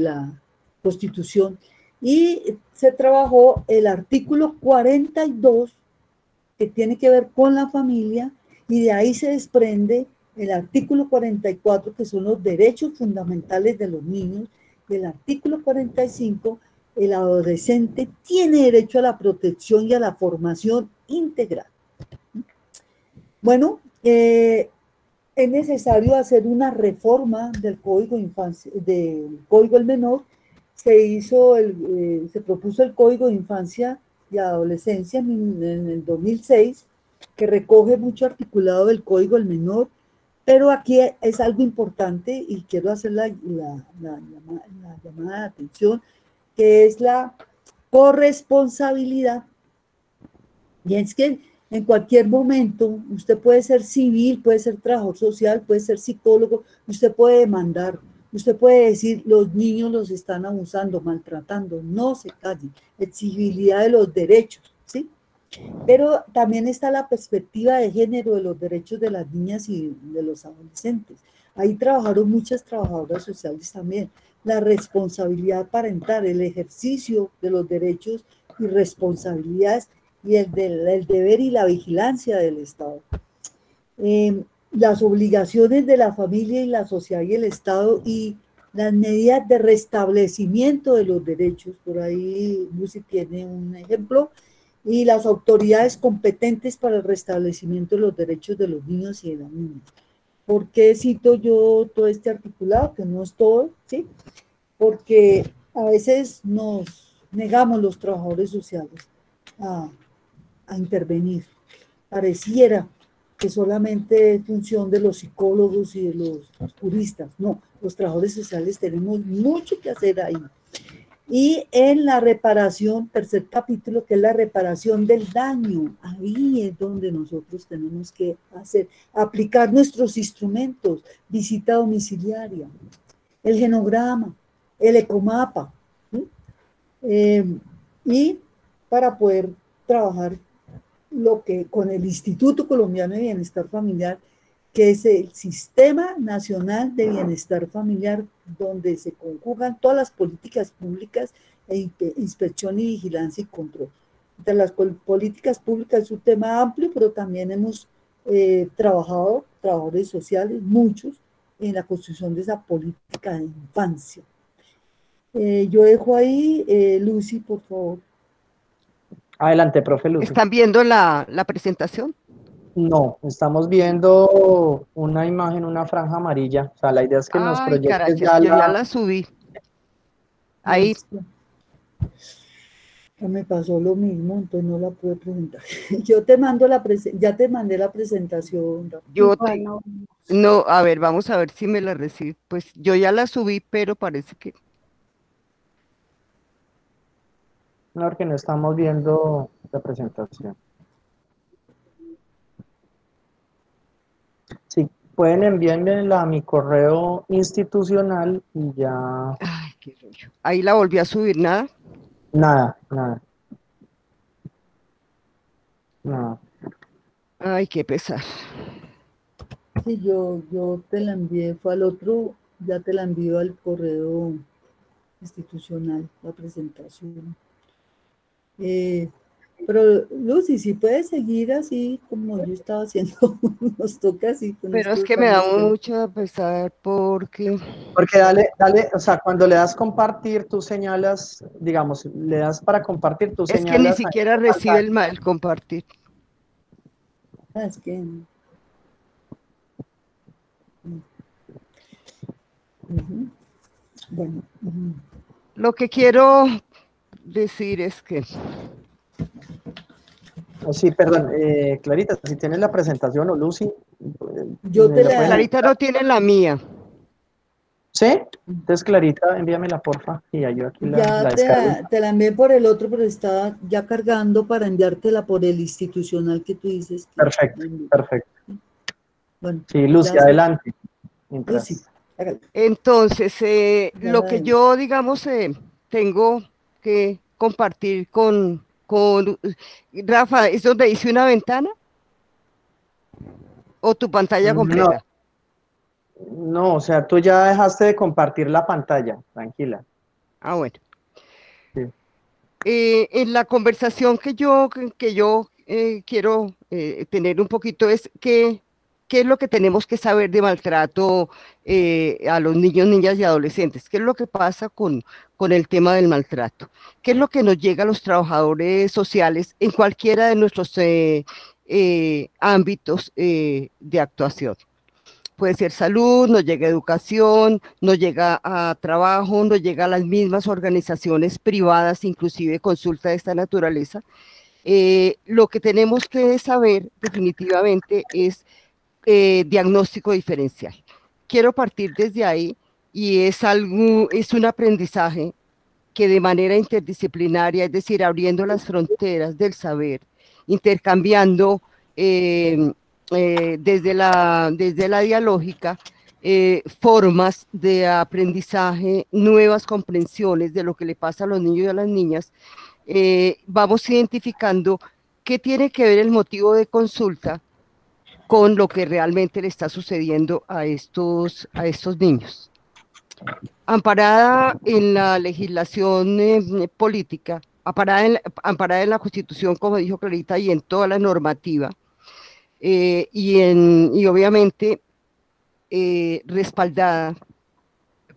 la Constitución, y se trabajó el artículo 42, que tiene que ver con la familia, y de ahí se desprende el artículo 44, que son los derechos fundamentales de los niños, y el artículo 45, el adolescente tiene derecho a la protección y a la formación integral. Bueno, es necesario hacer una reforma del Código del Menor. Se propuso el Código de Infancia y Adolescencia en el 2006, que recoge mucho articulado del Código del Menor, pero aquí es algo importante y quiero hacer la llamada de atención, que es la corresponsabilidad. Y es que en cualquier momento usted puede ser civil, puede ser trabajador social, puede ser psicólogo, usted puede demandar, usted puede decir, los niños los están abusando, maltratando, no se callen, exigibilidad de los derechos, ¿sí? Pero también está la perspectiva de género de los derechos de las niñas y de los adolescentes. Ahí trabajaron muchas trabajadoras sociales también. La responsabilidad parental, el ejercicio de los derechos y responsabilidades y el deber y la vigilancia del Estado. Las obligaciones de la familia y la sociedad y el Estado y las medidas de restablecimiento de los derechos. Por ahí Lucy tiene un ejemplo. Y las autoridades competentes para el restablecimiento de los derechos de los niños y de las niñas. ¿Por qué cito yo todo este articulado? Que no es todo, ¿sí? Porque a veces nos negamos los trabajadores sociales a intervenir. Pareciera que solamente es función de los psicólogos y de los juristas. No, los trabajadores sociales tenemos mucho que hacer ahí. Y en la reparación, tercer capítulo, que es la reparación del daño, ahí es donde nosotros tenemos que aplicar nuestros instrumentos, visita domiciliaria, el genograma, el ecomapa, ¿sí? Y para poder trabajar con el Instituto Colombiano de Bienestar Familiar, que es el Sistema Nacional de Bienestar Familiar, donde se conjugan todas las políticas públicas e inspección y vigilancia y control. Entre las políticas públicas es un tema amplio, pero también hemos trabajado, trabajadores sociales, muchos, en la construcción de esa política de infancia. Yo dejo ahí, Lucy, por favor. Adelante, profe Lucy. ¿Están viendo la presentación? No, estamos viendo una imagen, una franja amarilla. O sea, la idea es que nos proyectes caray, ya yo ya la subí. Ahí. Ya me pasó lo mismo, entonces no la pude presentar. Yo te mando ya te mandé la presentación. No, a ver, vamos a ver si me la recibe. Pues yo ya la subí, pero parece que... No, porque no estamos viendo la presentación. Sí, pueden enviármela a mi correo institucional y ya... Ay, qué rollo. Ahí la volví a subir, ¿nada? Nada. Nada. Ay, qué pesar. Sí, yo te la envié, fue al otro, ya te la envío al correo institucional, la presentación. Pero Lucy, si puedes seguir así como yo estaba haciendo, nos toca así. Pero es que me da mucho pesar porque dale, o sea, cuando le das compartir, tú señalas, digamos, le das para compartir, tú señalas. Es que ni siquiera recibe el compartir. Es que... Bueno. Lo que quiero decir es que... Oh, sí, perdón, Clarita, si tienes la presentación o Lucy. Clarita no tiene la mía. ¿Sí? Entonces, Clarita, envíamela, porfa, y ya yo aquí Ya la descargo. te la envié por el otro, pero está ya cargando para enviártela por el institucional que tú dices que Perfecto, la envié. perfecto. Bueno, Sí, Lucy, gracias. adelante. Lucy, Mientras. hágale. Entonces, Ya lo la que ven. yo, digamos, tengo que compartir con Rafa, ¿es donde hice una ventana o tu pantalla No, completa? no, o sea, tú ya dejaste de compartir la pantalla, tranquila. Ah, bueno. Sí. En la conversación que yo quiero tener un poquito es qué es lo que tenemos que saber de maltrato a los niños, niñas y adolescentes, qué es lo que pasa con el tema del maltrato, qué es lo que nos llega a los trabajadores sociales en cualquiera de nuestros ámbitos de actuación. Puede ser salud, nos llega educación, nos llega a trabajo, nos llega a las mismas organizaciones privadas, inclusive consulta de esta naturaleza. Lo que tenemos que saber definitivamente es diagnóstico diferencial. Quiero partir desde ahí y es un aprendizaje que de manera interdisciplinaria, es decir, abriendo las fronteras del saber, intercambiando eh, desde la dialógica formas de aprendizaje, nuevas comprensiones de lo que le pasa a los niños y a las niñas, vamos identificando qué tiene que ver el motivo de consulta con lo que realmente le está sucediendo a estos niños. Amparada en la legislación política, amparada en la Constitución, como dijo Clarita, y en toda la normativa, y obviamente respaldada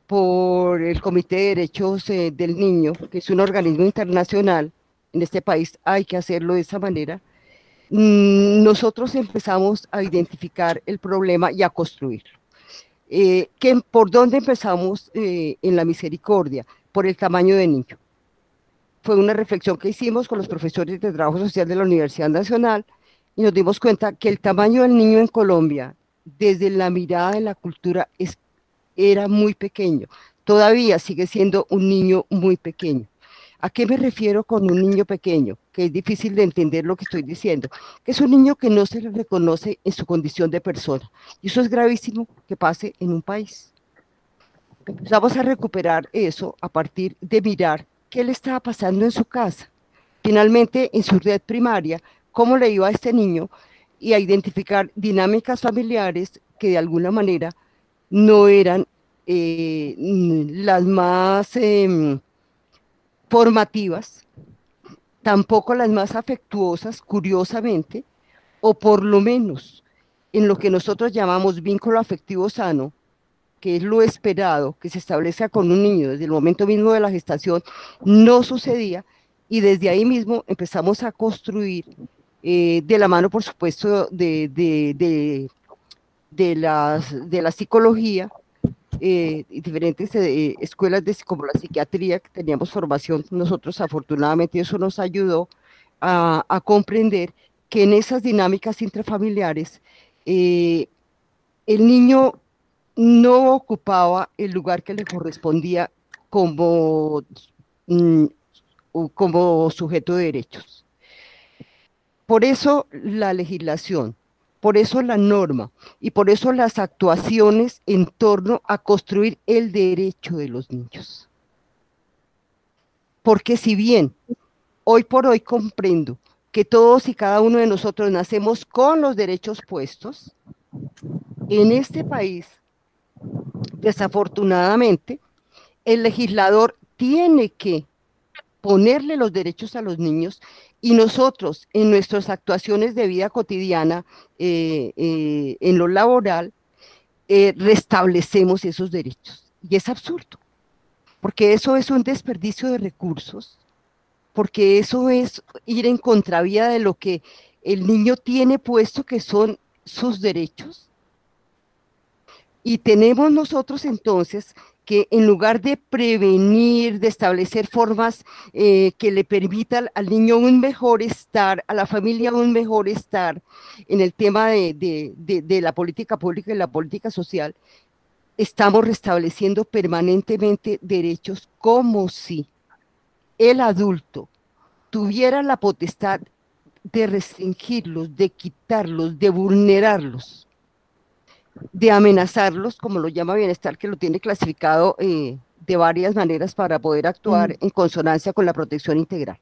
por el Comité de Derechos del Niño, que es un organismo internacional. En este país hay que hacerlo de esa manera. Nosotros empezamos a identificar el problema y a construirlo. ¿Por dónde empezamos en la misericordia? Por el tamaño de niño. Fue una reflexión que hicimos con los profesores de trabajo social de la Universidad Nacional y nos dimos cuenta que el tamaño del niño en Colombia, desde la mirada de la cultura, era muy pequeño. Todavía sigue siendo un niño muy pequeño. ¿A qué me refiero con un niño pequeño? Que es difícil de entender lo que estoy diciendo. Que es un niño que no se le reconoce en su condición de persona. Y eso es gravísimo que pase en un país. Empezamos a recuperar eso a partir de mirar qué le estaba pasando en su casa. Finalmente, en su red primaria, cómo le iba a este niño y a identificar dinámicas familiares que de alguna manera no eran las más formativas, tampoco las más afectuosas, curiosamente, o por lo menos en lo que nosotros llamamos vínculo afectivo sano, que es lo esperado, que se establece con un niño desde el momento mismo de la gestación, no sucedía, y desde ahí mismo empezamos a construir, de la mano, por supuesto, de la psicología, diferentes escuelas como la psiquiatría, que teníamos formación nosotros, afortunadamente eso nos ayudó a comprender que en esas dinámicas intrafamiliares el niño no ocupaba el lugar que le correspondía como, mm, como sujeto de derechos. Por eso la legislación, por eso la norma y por eso las actuaciones en torno a construir el derecho de los niños. Porque si bien hoy por hoy comprendo que todos y cada uno de nosotros nacemos con los derechos puestos, en este país, desafortunadamente, el legislador tiene que ponerle los derechos a los niños y nosotros en nuestras actuaciones de vida cotidiana, en lo laboral, restablecemos esos derechos. Y es absurdo, porque eso es un desperdicio de recursos, porque eso es ir en contravía de lo que el niño tiene puesto, que son sus derechos. Y tenemos nosotros entonces que en lugar de prevenir, de establecer formas que le permitan al niño un mejor estar, a la familia un mejor estar en el tema de la política pública y la política social, estamos restableciendo permanentemente derechos como si el adulto tuviera la potestad de restringirlos, de quitarlos, de vulnerarlos, de amenazarlos, como lo llama Bienestar, que lo tiene clasificado de varias maneras para poder actuar en consonancia con la protección integral.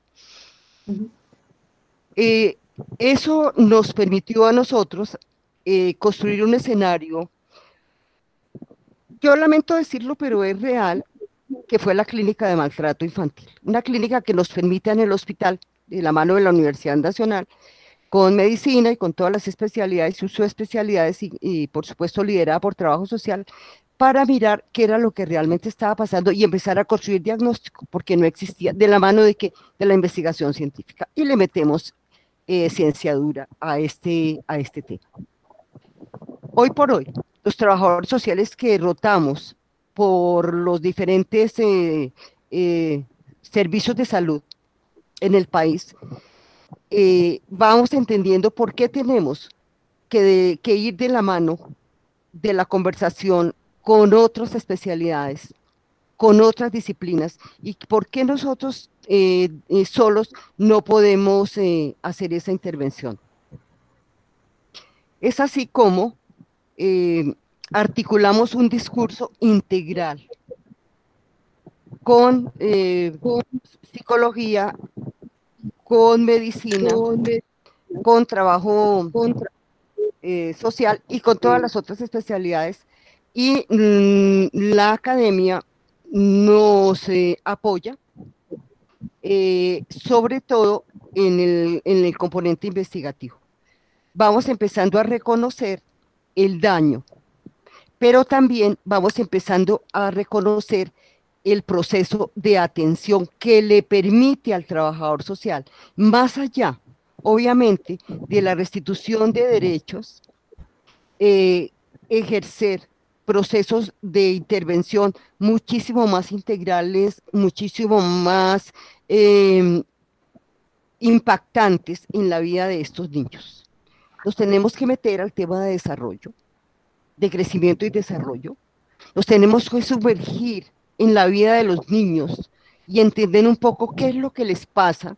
Eso nos permitió a nosotros construir un escenario, yo lamento decirlo, pero es real, que fue la clínica de maltrato infantil, una clínica que nos permite en el hospital, de la mano de la Universidad Nacional, con medicina y con todas las especialidades y subespecialidades y por supuesto liderada por trabajo social, para mirar qué era lo que realmente estaba pasando y empezar a construir diagnóstico, porque no existía, de la mano de la investigación científica, y le metemos ciencia dura a este tema. Hoy por hoy, los trabajadores sociales que rotamos por los diferentes servicios de salud en el país, vamos entendiendo por qué tenemos que ir de la mano de la conversación con otras especialidades, con otras disciplinas, y por qué nosotros solos no podemos hacer esa intervención. Es así como articulamos un discurso integral con psicología, con medicina, con trabajo social y con todas las otras especialidades, y la academia nos apoya, sobre todo en el componente investigativo. Vamos empezando a reconocer el daño, pero también vamos empezando a reconocer el proceso de atención que le permite al trabajador social, más allá, obviamente, de la restitución de derechos, ejercer procesos de intervención muchísimo más integrales, muchísimo más impactantes en la vida de estos niños. Nos tenemos que meter al tema de desarrollo, de crecimiento y desarrollo. Nos tenemos que sumergir en la vida de los niños y entender un poco qué es lo que les pasa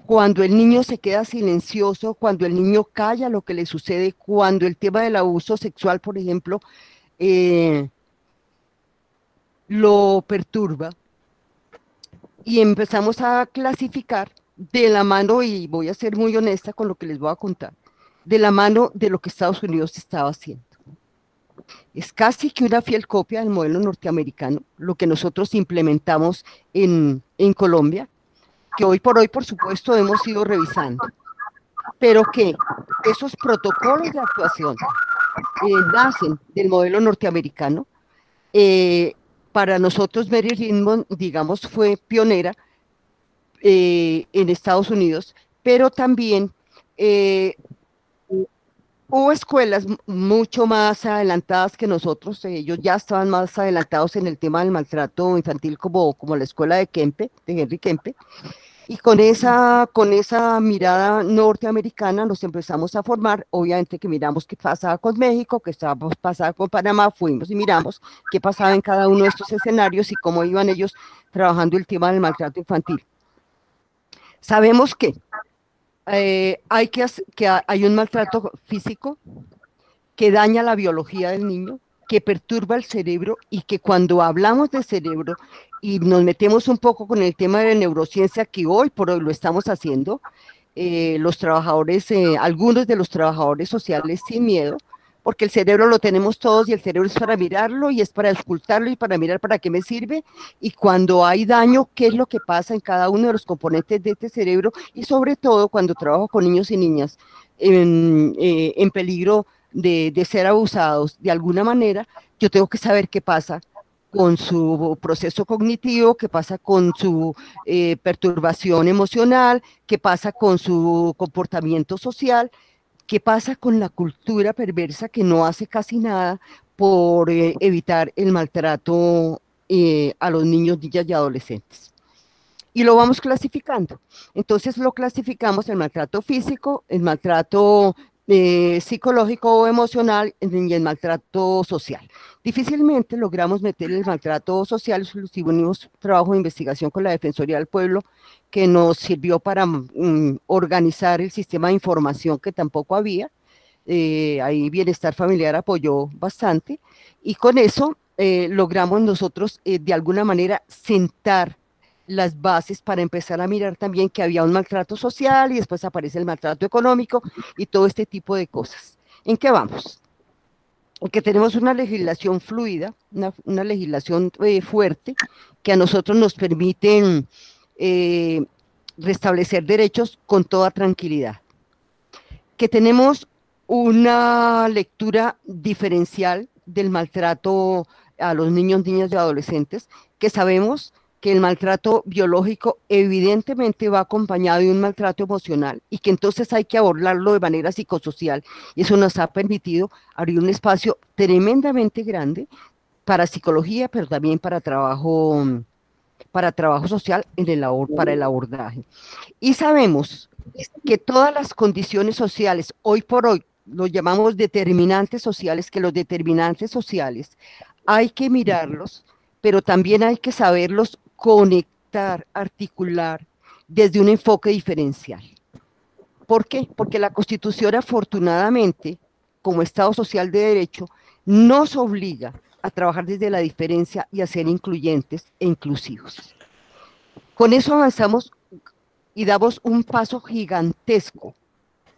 cuando el niño se queda silencioso, cuando el niño calla lo que le sucede, cuando el tema del abuso sexual, por ejemplo, lo perturba. Y empezamos a clasificar de la mano, y voy a ser muy honesta con lo que les voy a contar, de la mano de lo que Estados Unidos estaba haciendo. Es casi que una fiel copia del modelo norteamericano, lo que nosotros implementamos en Colombia, que hoy por hoy, por supuesto, hemos ido revisando, pero que esos protocolos de actuación nacen del modelo norteamericano. Para nosotros, Mary Lindman, digamos, fue pionera en Estados Unidos, pero también hubo escuelas mucho más adelantadas que nosotros. Ellos ya estaban más adelantados en el tema del maltrato infantil, como la escuela de Kempe, de Henry Kempe, y con esa mirada norteamericana nos empezamos a formar. Obviamente que miramos qué pasaba con México, qué pasaba con Panamá, fuimos y miramos qué pasaba en cada uno de estos escenarios y cómo iban ellos trabajando el tema del maltrato infantil. Sabemos que hay un maltrato físico que daña la biología del niño, que perturba el cerebro, y que cuando hablamos de cerebro y nos metemos un poco con el tema de la neurociencia, que hoy por hoy lo estamos haciendo, los trabajadores, algunos de los trabajadores sociales sin miedo, porque el cerebro lo tenemos todos y el cerebro es para mirarlo y es para escultarlo y para mirar para qué me sirve, y cuando hay daño, qué es lo que pasa en cada uno de los componentes de este cerebro, y sobre todo cuando trabajo con niños y niñas en peligro de ser abusados de alguna manera, yo tengo que saber qué pasa con su proceso cognitivo, qué pasa con su perturbación emocional, qué pasa con su comportamiento social, qué pasa con la cultura perversa que no hace casi nada por evitar el maltrato a los niños, niñas y adolescentes. Y lo vamos clasificando. Entonces lo clasificamos: el maltrato físico, el maltrato psicológico o emocional y el maltrato social. Difícilmente logramos meter el maltrato social, hicimos trabajo de investigación con la Defensoría del Pueblo que nos sirvió para organizar el sistema de información que tampoco había. Ahí Bienestar Familiar apoyó bastante y con eso logramos nosotros de alguna manera sentar las bases para empezar a mirar también que había un maltrato social y después aparece el maltrato económico y todo este tipo de cosas. ¿En qué vamos? En que tenemos una legislación fluida, una legislación fuerte que a nosotros nos permite eh, restablecer derechos con toda tranquilidad. Que tenemos una lectura diferencial del maltrato a los niños, niñas y adolescentes, que sabemos que el maltrato biológico evidentemente va acompañado de un maltrato emocional y que entonces hay que abordarlo de manera psicosocial. Y eso nos ha permitido abrir un espacio tremendamente grande para psicología, pero también para trabajo social para el abordaje. Y sabemos que todas las condiciones sociales, hoy por hoy, los llamamos determinantes sociales, que los determinantes sociales hay que mirarlos, pero también hay que saberlos conectar, articular desde un enfoque diferencial. ¿Por qué? Porque la Constitución, afortunadamente, como Estado social de derecho, nos obliga a trabajar desde la diferencia y a ser incluyentes e inclusivos. Con eso avanzamos y damos un paso gigantesco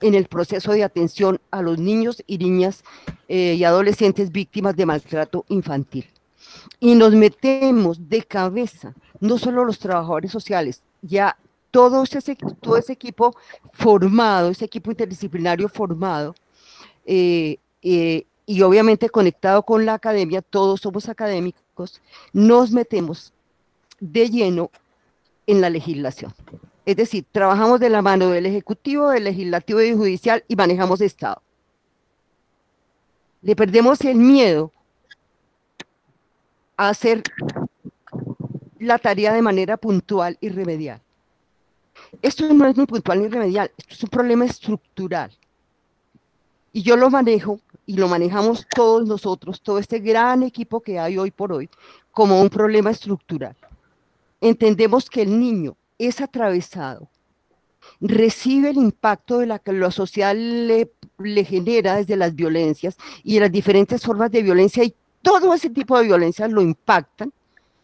en el proceso de atención a los niños y niñas y adolescentes víctimas de maltrato infantil. Y nos metemos de cabeza, no solo los trabajadores sociales, ya todo ese equipo formado, ese equipo interdisciplinario formado, y obviamente conectado con la academia, todos somos académicos, nos metemos de lleno en la legislación. Es decir, trabajamos de la mano del Ejecutivo, del Legislativo y del Judicial y manejamos Estado. Le perdemos el miedo a hacer la tarea de manera puntual y remedial. Esto no es ni puntual ni remedial, esto es un problema estructural. Y yo lo manejo y lo manejamos todos nosotros, todo este gran equipo que hay hoy por hoy, como un problema estructural. Entendemos que el niño es atravesado, recibe el impacto de la que lo social le genera desde las violencias y de las diferentes formas de violencia, y todo ese tipo de violencias lo impactan.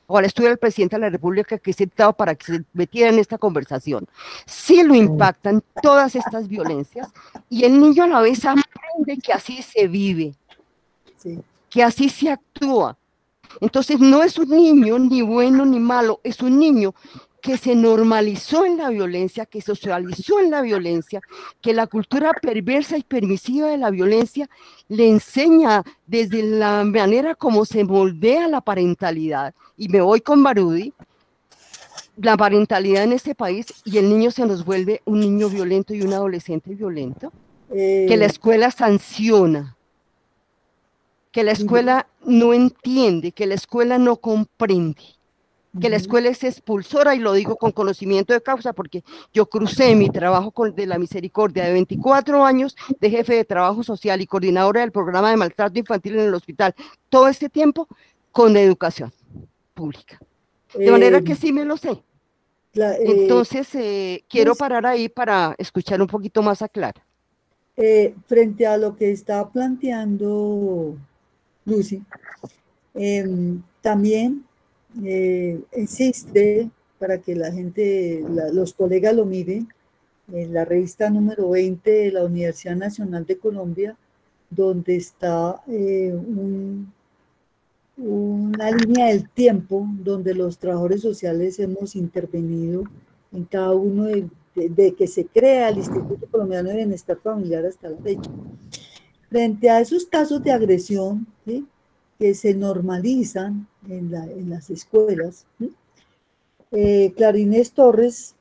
Ahora estudia el presidente de la República que se ha citado para que se metiera en esta conversación. Sí lo impactan todas estas violencias y el niño a la vez aprende que así se vive, sí, que así se actúa. Entonces no es un niño ni bueno ni malo, es un niño que se normalizó en la violencia, que socializó en la violencia, que la cultura perversa y permisiva de la violencia le enseña desde la manera como se moldea la parentalidad. Y me voy con Barudi, la parentalidad en este país, y el niño se nos vuelve un niño violento y un adolescente violento, que la escuela sanciona, que la escuela no entiende, que la escuela no comprende, que la escuela es expulsora, y lo digo con conocimiento de causa porque yo crucé mi trabajo de la misericordia de 24 años de jefe de trabajo social y coordinadora del programa de maltrato infantil en el hospital, todo este tiempo con educación pública. De manera que sí me lo sé. Entonces, quiero parar ahí para escuchar un poquito más a Clara. Frente a lo que está planteando Lucy, también existe, para que la gente, los colegas lo miren, en la revista número 20 de la Universidad Nacional de Colombia, donde está una línea del tiempo donde los trabajadores sociales hemos intervenido en cada uno de que se crea el Instituto Colombiano de Bienestar Familiar hasta la fecha. Frente a esos casos de agresión, ¿sí?, que se normalizan en las escuelas, ¿sí?, Clara Inés Torres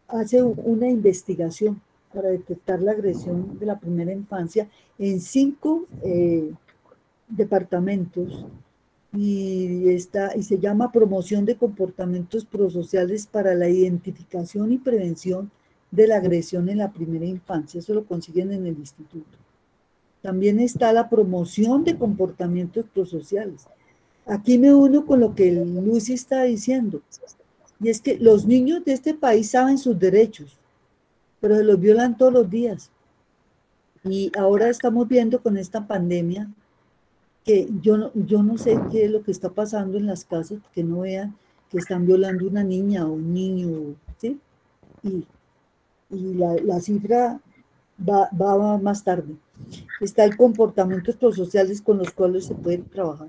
hace una investigación para detectar la agresión de la primera infancia en 5 departamentos, y se llama Promoción de Comportamientos Prosociales para la Identificación y Prevención de la agresión en la primera infancia, eso lo consiguen en el instituto. También está la promoción de comportamientos prosociales. Aquí me uno con lo que Lucy está diciendo, y es que los niños de este país saben sus derechos, pero se los violan todos los días. Y ahora estamos viendo con esta pandemia que yo no sé qué es lo que está pasando en las casas, que no vean que están violando una niña o un niño, ¿sí? Y la cifra va más tarde. Está el comportamientos prosociales con los cuales se puede trabajar.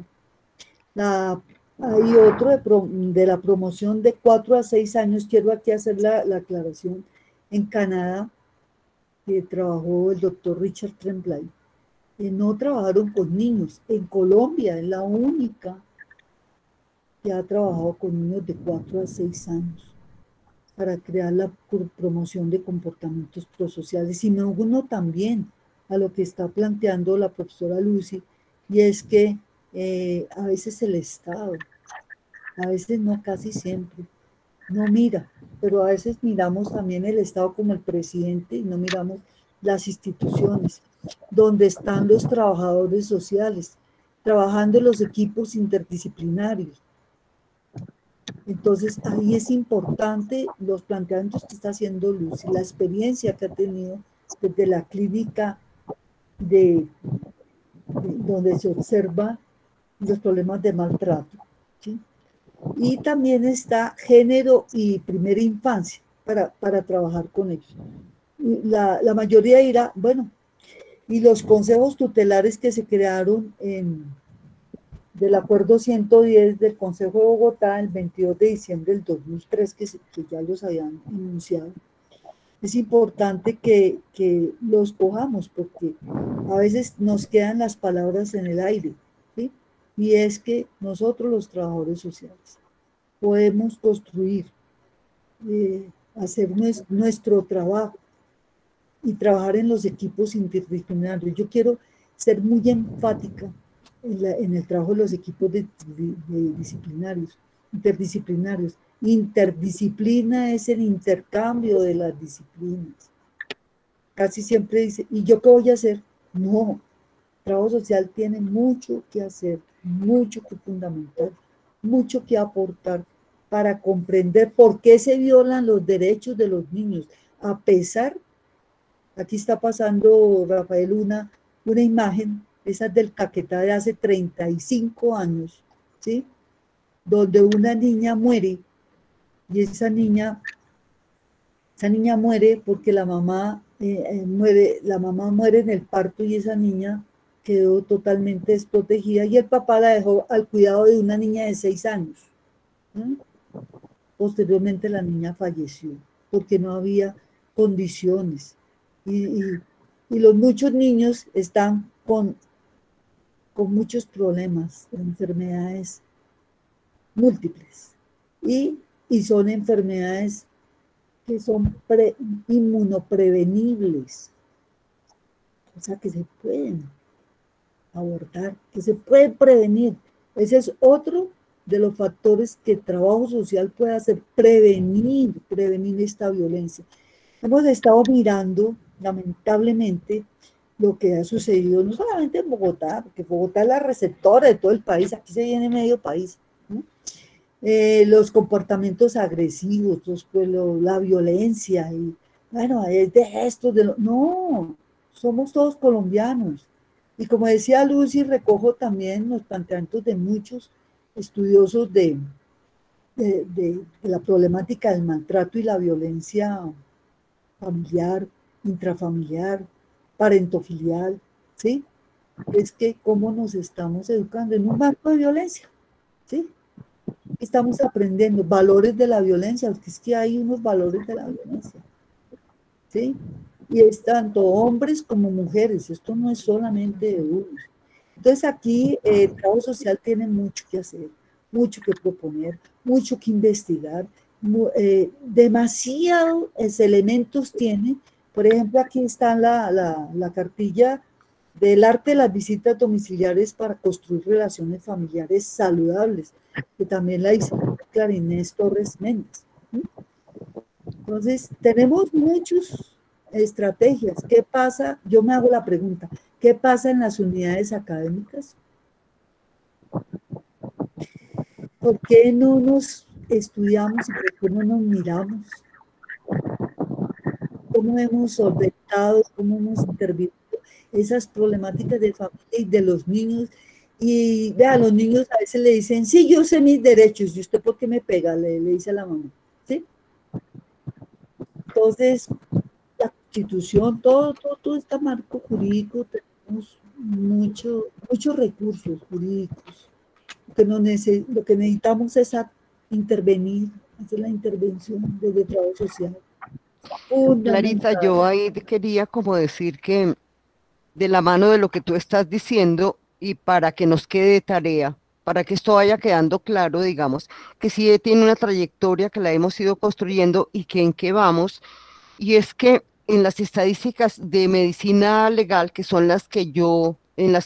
Hay otro de la promoción de 4 a 6 años, quiero aquí hacer la aclaración. En Canadá, que trabajó el doctor Richard Tremblay, no trabajaron con niños. En Colombia es la única que ha trabajado con niños de 4 a 6 años para crear la promoción de comportamientos prosociales. Y me uno también a lo que está planteando la profesora Lucy, y es que a veces el Estado, a veces no, casi siempre, no mira, pero a veces miramos también el Estado como el presidente y no miramos las instituciones donde están los trabajadores sociales, trabajando en los equipos interdisciplinarios. Entonces, ahí es importante los planteamientos que está haciendo Lucy, la experiencia que ha tenido desde la clínica donde se observa los problemas de maltrato, ¿sí? Y también está género y primera infancia para trabajar con ellos. La mayoría dirá, bueno, y los consejos tutelares que se crearon del acuerdo 110 del Consejo de Bogotá el 22 de diciembre del 2003, que ya los habían enunciado. Es importante que los cojamos, porque a veces nos quedan las palabras en el aire, ¿sí? Y es que nosotros los trabajadores sociales podemos construir, hacer nuestro trabajo y trabajar en los equipos interdisciplinarios. Yo quiero ser muy enfática en el trabajo de los equipos disciplinarios, interdisciplinarios. Interdisciplina es el intercambio de las disciplinas. Casi siempre dice, ¿y yo qué voy a hacer? No, trabajo social tiene mucho que hacer, mucho que fundamentar, mucho que aportar para comprender por qué se violan los derechos de los niños, a pesar, aquí está pasando, Rafael, una imagen, esa es del Caquetá de hace 35 años, ¿sí? Donde una niña muere, y esa niña muere porque la mamá muere en el parto, y esa niña quedó totalmente desprotegida, y el papá la dejó al cuidado de una niña de 6 años. ¿Sí? Posteriormente la niña falleció porque no había condiciones, y los muchos niños están con muchos problemas, enfermedades múltiples, y son enfermedades que son inmunoprevenibles, o sea, que se pueden abordar, que se pueden prevenir. Ese es otro de los factores que el trabajo social puede hacer, prevenir esta violencia. Hemos estado mirando, lamentablemente, lo que ha sucedido, no solamente en Bogotá, porque Bogotá es la receptora de todo el país, aquí se viene medio país, ¿no? Los comportamientos agresivos, la violencia, y bueno, es de estos, no, somos todos colombianos. Y como decía Lucy, recojo también los planteamientos de muchos estudiosos de la problemática del maltrato y la violencia familiar, intrafamiliar, parentofilial, ¿sí? Es que cómo nos estamos educando en un marco de violencia, ¿sí? Estamos aprendiendo valores de la violencia, porque es que hay unos valores de la violencia, ¿sí? Y es tanto hombres como mujeres, esto no es solamente de unos. Entonces aquí el trabajo social tiene mucho que hacer, mucho que proponer, mucho que investigar, demasiados elementos tiene. Por ejemplo, aquí está la cartilla del arte de las visitas domiciliares para construir relaciones familiares saludables, que también la hizo Clara Inés Torres Méndez. Entonces, tenemos muchas estrategias. ¿Qué pasa? Yo me hago la pregunta, ¿qué pasa en las unidades académicas? ¿Por qué no nos estudiamos y por qué no nos miramos? ¿Cómo hemos solventado, cómo hemos intervenido esas problemáticas de familia y de los niños? Y vea, los niños a veces le dicen, sí, yo sé mis derechos, ¿y usted por qué me pega? Le dice a la mamá, ¿sí? Entonces, la Constitución, todo este marco jurídico, tenemos muchos recursos jurídicos. Lo que necesitamos es intervenir, hacer la intervención desde el trabajo social. Clarita, yo ahí quería como decir que de la mano de lo que tú estás diciendo y para que nos quede de tarea, para que esto vaya quedando claro, digamos, que sí tiene una trayectoria que la hemos ido construyendo y que en qué vamos, y es que en las estadísticas de medicina legal, que son en las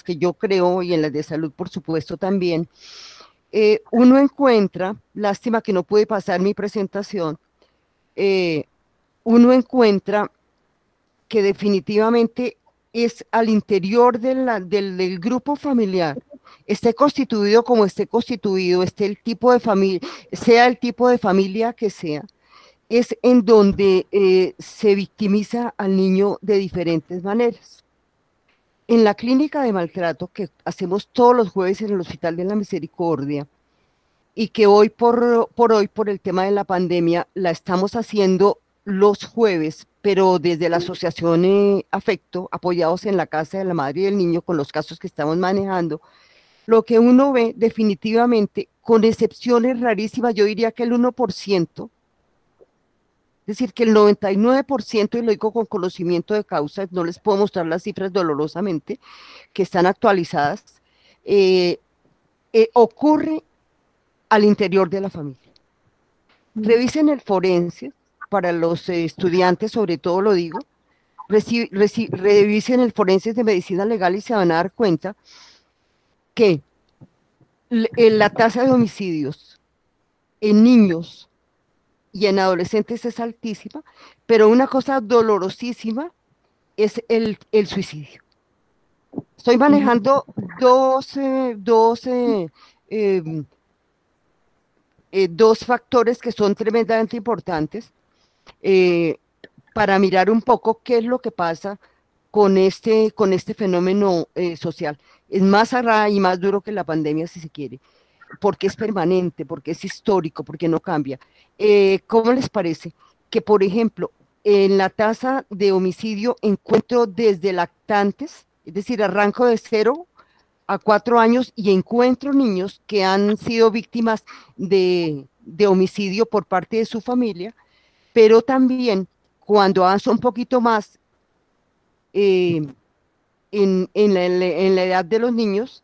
que yo creo y en las de salud, por supuesto, también, uno encuentra, lástima que no pude pasar mi presentación, eh, uno encuentra que definitivamente es al interior del grupo familiar, esté constituido como esté constituido, esté el tipo de familia, sea el tipo de familia que sea, es en donde se victimiza al niño de diferentes maneras. En la clínica de maltrato que hacemos todos los jueves en el Hospital de la Misericordia, y que hoy por hoy, por el tema de la pandemia, la estamos haciendo los jueves, pero desde la asociación Afecto, apoyados en la Casa de la Madre y del Niño con los casos que estamos manejando, lo que uno ve definitivamente, con excepciones rarísimas, yo diría que el 1%, es decir, que el 99%, y lo digo con conocimiento de causa, no les puedo mostrar las cifras dolorosamente, que están actualizadas, ocurre al interior de la familia. Revisen el forense, para los estudiantes sobre todo lo digo, revisen el forense de medicina legal y se van a dar cuenta que la tasa de homicidios en niños y en adolescentes es altísima, pero una cosa dolorosísima es el suicidio. Estoy manejando dos factores que son tremendamente importantes para mirar un poco qué es lo que pasa con este fenómeno social. Es más arraigo y más duro que la pandemia, si se quiere, porque es permanente, porque es histórico, porque no cambia. ¿Cómo les parece que, por ejemplo, en la tasa de homicidio encuentro desde lactantes, es decir, arranco de 0 a 4 años y encuentro niños que han sido víctimas de homicidio por parte de su familia, pero también cuando avanzo un poquito más eh, en la edad de los niños,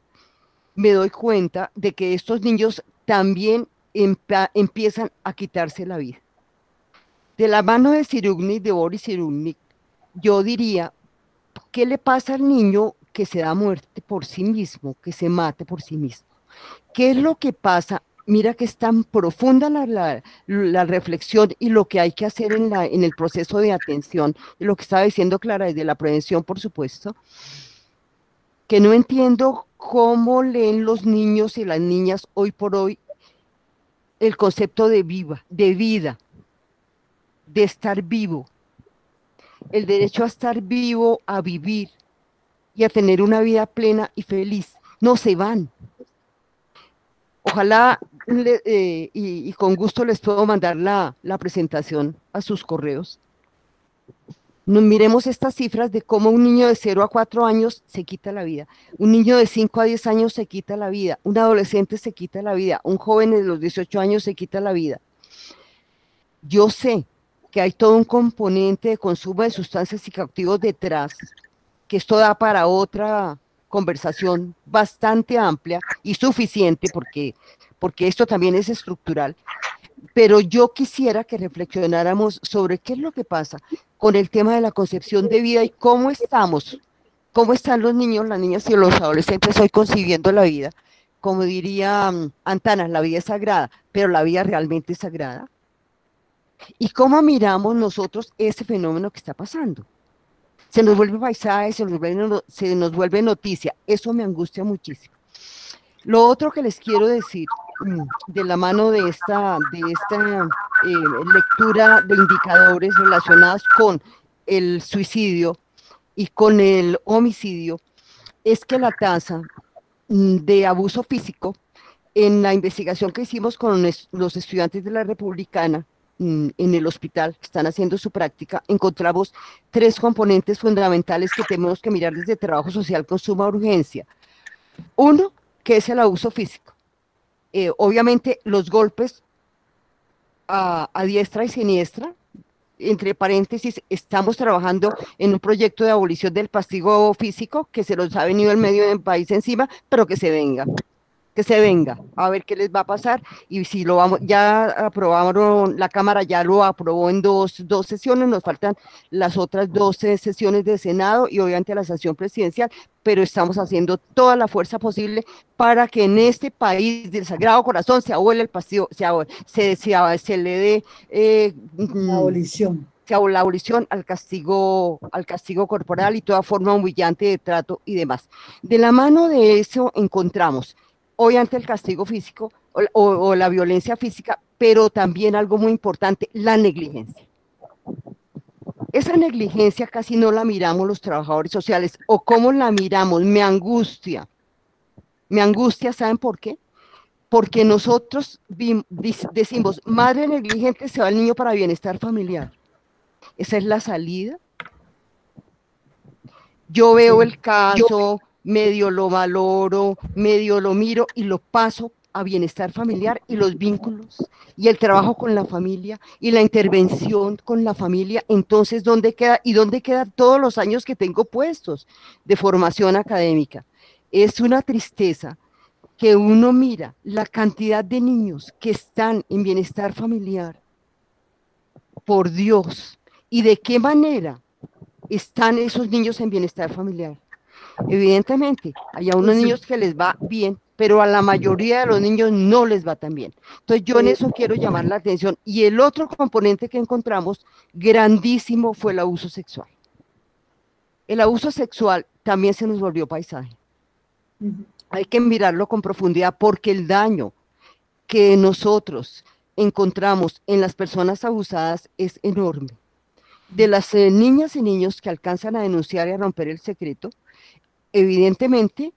me doy cuenta de que estos niños también empiezan a quitarse la vida. De la mano de Cyrulnik, de Boris Cyrulnik, yo diría, ¿qué le pasa al niño que se da muerte por sí mismo, que se mate por sí mismo? ¿Qué es lo que pasa? Mira que es tan profunda la reflexión y lo que hay que hacer en el proceso de atención, y lo que estaba diciendo Clara, desde la prevención, por supuesto, que no entiendo cómo leen los niños y las niñas hoy por hoy el concepto de vida, de estar vivo, el derecho a estar vivo, a vivir y a tener una vida plena y feliz. No se van. Ojalá y con gusto les puedo mandar la presentación a sus correos. Miremos estas cifras de cómo un niño de 0 a 4 años se quita la vida, un niño de 5 a 10 años se quita la vida, un adolescente se quita la vida, un joven de los 18 años se quita la vida. Yo sé que hay todo un componente de consumo de sustancias psicoactivas detrás, que esto da para otra conversación bastante amplia y suficiente porque esto también es estructural, pero yo quisiera que reflexionáramos sobre qué es lo que pasa con el tema de la concepción de vida y cómo están los niños, las niñas y los adolescentes hoy concibiendo la vida. Como diría Antana, la vida es sagrada, pero la vida realmente es sagrada. ¿Y cómo miramos nosotros ese fenómeno que está pasando? Se nos vuelve paisaje, se nos vuelve noticia. Eso me angustia muchísimo. Lo otro que les quiero decir, de la mano de esta lectura de indicadores relacionados con el suicidio y con el homicidio, es que la tasa de abuso físico, en la investigación que hicimos con los estudiantes de la Republicana, en el hospital, que están haciendo su práctica, encontramos 3 componentes fundamentales que tenemos que mirar desde trabajo social con suma urgencia. Uno, que es el abuso físico. Obviamente los golpes a diestra y siniestra, entre paréntesis, estamos trabajando en un proyecto de abolición del castigo físico que se nos ha venido el medio del país encima, pero que se venga, a ver qué les va a pasar. Y si lo vamos, ya aprobaron, la Cámara ya lo aprobó en dos sesiones, nos faltan las otras 12 sesiones de Senado y obviamente la sanción presidencial, pero estamos haciendo toda la fuerza posible para que en este país del Sagrado Corazón se abole el castigo, se le dé La abolición. la abolición al castigo corporal y toda forma humillante de trato y demás. De la mano de eso encontramos obviamente el castigo físico o la violencia física, pero también algo muy importante, la negligencia. Esa negligencia casi no la miramos los trabajadores sociales, o cómo la miramos, me angustia, ¿saben por qué? Porque nosotros decimos, madre negligente, se va el niño para bienestar familiar. Esa es la salida. Yo veo el caso, medio lo valoro, medio lo miro y lo paso a bienestar familiar y los vínculos y el trabajo con la familia y la intervención con la familia. Entonces, ¿dónde queda? ¿Y dónde quedan todos los años que tengo puestos de formación académica? Es una tristeza que uno mira la cantidad de niños que están en bienestar familiar, por Dios, y de qué manera están esos niños en bienestar familiar. Evidentemente, hay a unos niños que les va bien, pero a la mayoría de los niños no les va tan bien. Entonces yo en eso quiero llamar la atención. Y el otro componente que encontramos grandísimo fue el abuso sexual. El abuso sexual también se nos volvió paisaje. Hay que mirarlo con profundidad porque el daño que nosotros encontramos en las personas abusadas es enorme. De las niñas y niños que alcanzan a denunciar y a romper el secreto, evidentemente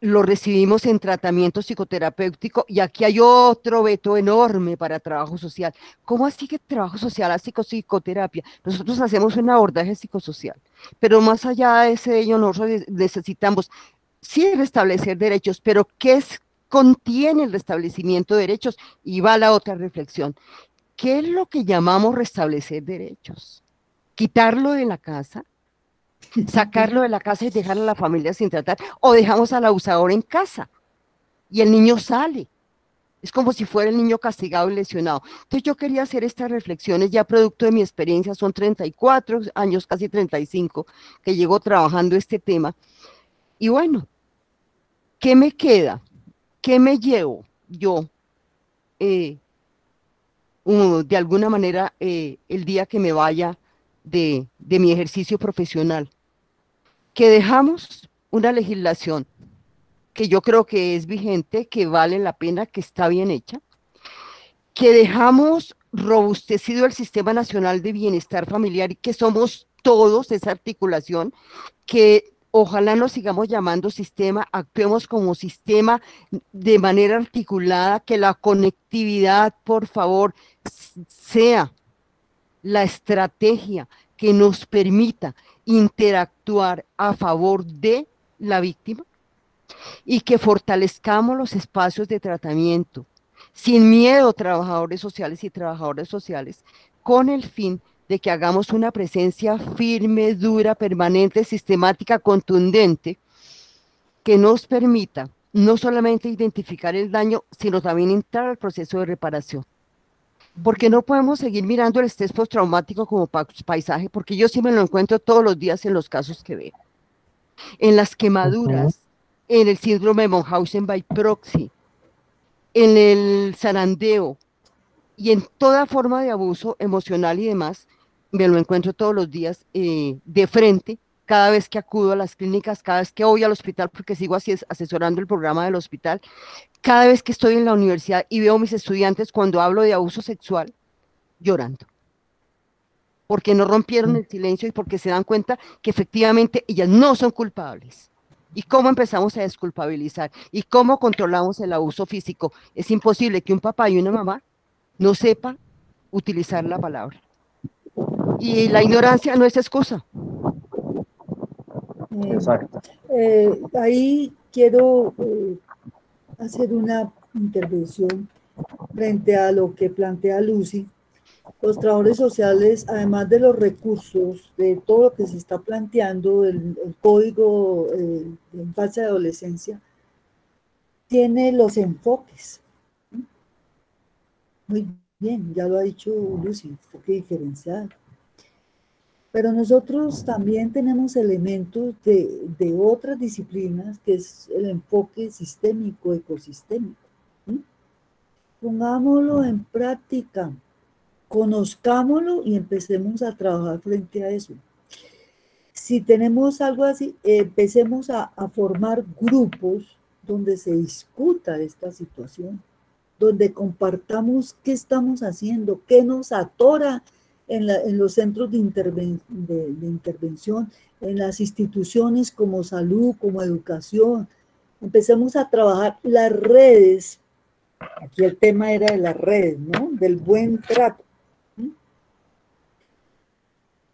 lo recibimos en tratamiento psicoterapéutico y aquí hay otro veto enorme para trabajo social. ¿Cómo así que trabajo social hace psicoterapia? Nosotros hacemos un abordaje psicosocial, pero más allá de ese ello nosotros necesitamos sí restablecer derechos, pero ¿qué contiene el restablecimiento de derechos? Y va la otra reflexión. ¿Qué es lo que llamamos restablecer derechos? ¿Quitarlo de la casa? ¿Sacarlo de la casa y dejar a la familia sin tratar? ¿O dejamos al abusador en casa y el niño sale? Es como si fuera el niño castigado y lesionado. Entonces yo quería hacer estas reflexiones ya producto de mi experiencia, son 34 años, casi 35, que llevo trabajando este tema. Y bueno, ¿qué me queda? ¿Qué me llevo yo de alguna manera el día que me vaya de mi ejercicio profesional? Que dejamos una legislación que yo creo que es vigente, que vale la pena, que está bien hecha, que dejamos robustecido el Sistema Nacional de Bienestar Familiar y que somos todos esa articulación, que ojalá nos sigamos llamando sistema, actuemos como sistema de manera articulada, que la conectividad, por favor, sea la estrategia que nos permita interactuar a favor de la víctima y que fortalezcamos los espacios de tratamiento sin miedo, trabajadores sociales y trabajadoras sociales, con el fin de que hagamos una presencia firme, dura, permanente, sistemática, contundente, que nos permita no solamente identificar el daño, sino también entrar al proceso de reparación. Porque no podemos seguir mirando el estrés postraumático como paisaje, porque yo sí me lo encuentro todos los días en los casos que veo. En las quemaduras, en el síndrome de Munchausen by proxy, en el zarandeo, Y en toda forma de abuso emocional y demás, me lo encuentro todos los días de frente, cada vez que acudo a las clínicas, cada vez que voy al hospital, porque sigo así asesorando el programa del hospital, cada vez que estoy en la universidad y veo a mis estudiantes cuando hablo de abuso sexual, llorando, porque no rompieron el silencio y porque se dan cuenta que efectivamente ellas no son culpables. ¿Y cómo empezamos a desculpabilizar? ¿Y cómo controlamos el abuso físico? Es imposible que un papá y una mamá no sepa utilizar la palabra. Y la ignorancia no es excusa. Exacto. Ahí quiero hacer una intervención frente a lo que plantea Lucy. Los trabajadores sociales, además de los recursos, de todo lo que se está planteando, el código de infancia y adolescencia, tiene los enfoques. Muy bien, ya lo ha dicho Lucy, enfoque diferencial. Pero nosotros también tenemos elementos de otras disciplinas, que es el enfoque sistémico, ecosistémico. ¿Sí? Pongámoslo en práctica, conozcámoslo y empecemos a trabajar frente a eso. Si tenemos algo así, empecemos a formar grupos donde se discuta esta situación, donde compartamos qué estamos haciendo, qué nos atora en los centros de intervención, en las instituciones como salud, como educación. Empecemos a trabajar las redes. Aquí el tema era de las redes, ¿no? Del buen trato.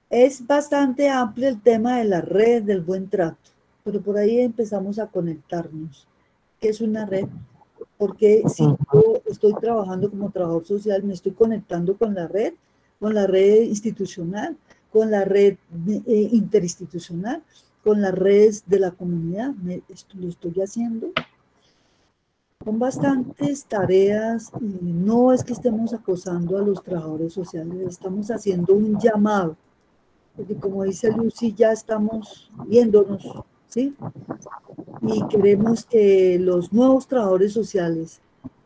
Es bastante amplio el tema de las redes del buen trato, pero por ahí empezamos a conectarnos. ¿Qué es una red? Porque si yo estoy trabajando como trabajador social, me estoy conectando con la red institucional, con la red interinstitucional, con las redes de la comunidad. Lo estoy haciendo. Son bastantes tareas y no es que estemos acosando a los trabajadores sociales, estamos haciendo un llamado, porque como dice Lucy, ya estamos viéndonos, ¿sí? Y queremos que los nuevos trabajadores sociales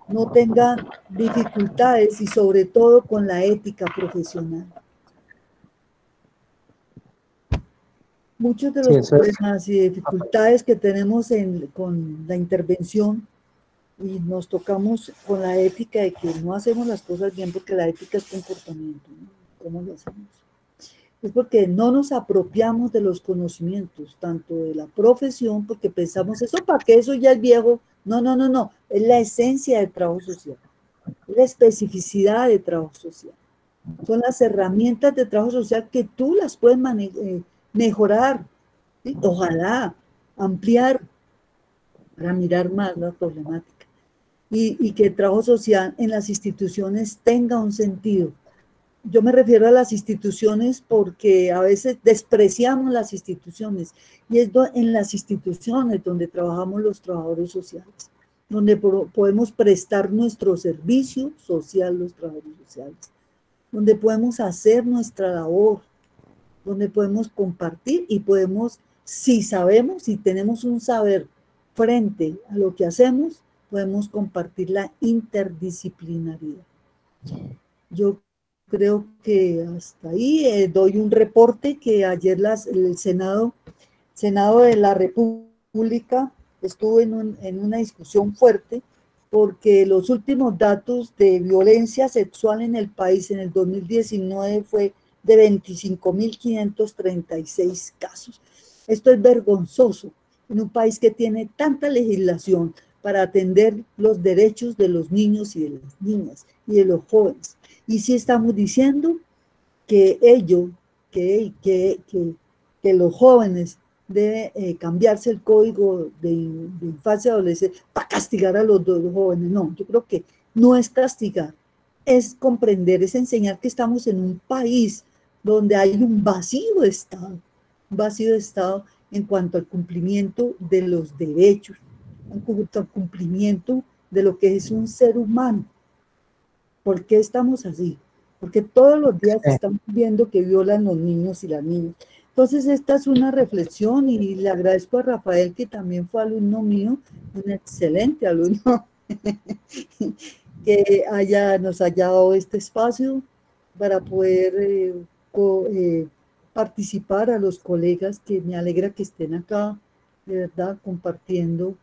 no tengan dificultades y sobre todo con la ética profesional. Muchos de los problemas y dificultades que tenemos con la intervención y nos tocamos con la ética de que no hacemos las cosas bien porque la ética es comportamiento, ¿no? ¿Cómo lo hacemos? Es porque no nos apropiamos de los conocimientos, tanto de la profesión, porque pensamos, eso para qué, eso ya es viejo. No, no, no, no, es la esencia del trabajo social, es la especificidad del trabajo social. Son las herramientas de trabajo social que tú las puedes mejorar, ¿sí? Ojalá ampliar para mirar más la problemática. Y que el trabajo social en las instituciones tenga un sentido. Yo me refiero a las instituciones porque a veces despreciamos las instituciones y es en las instituciones donde trabajamos los trabajadores sociales, donde podemos prestar nuestro servicio social los trabajadores sociales, donde podemos hacer nuestra labor, donde podemos compartir y podemos, si sabemos, si tenemos un saber frente a lo que hacemos, podemos compartir la interdisciplinaridad. Yo creo que hasta ahí doy un reporte que ayer el Senado de la República estuvo en una discusión fuerte porque los últimos datos de violencia sexual en el país en el 2019 fue de 25.536 casos. Esto es vergonzoso en un país que tiene tanta legislación para atender los derechos de los niños y de las niñas y de los jóvenes. Y sí estamos diciendo que los jóvenes deben cambiarse el código de infancia y adolescencia para castigar a los jóvenes. No, yo creo que no es castigar, es comprender, es enseñar que estamos en un país donde hay un vacío de Estado en cuanto al cumplimiento de los derechos, en cuanto al cumplimiento de lo que es un ser humano. ¿Por qué estamos así? Porque todos los días estamos viendo que violan los niños y las niñas. Entonces, esta es una reflexión y le agradezco a Rafael, que también fue alumno mío, un excelente alumno, que nos haya dado este espacio para poder participar, a los colegas, que me alegra que estén acá, de verdad, compartiendo.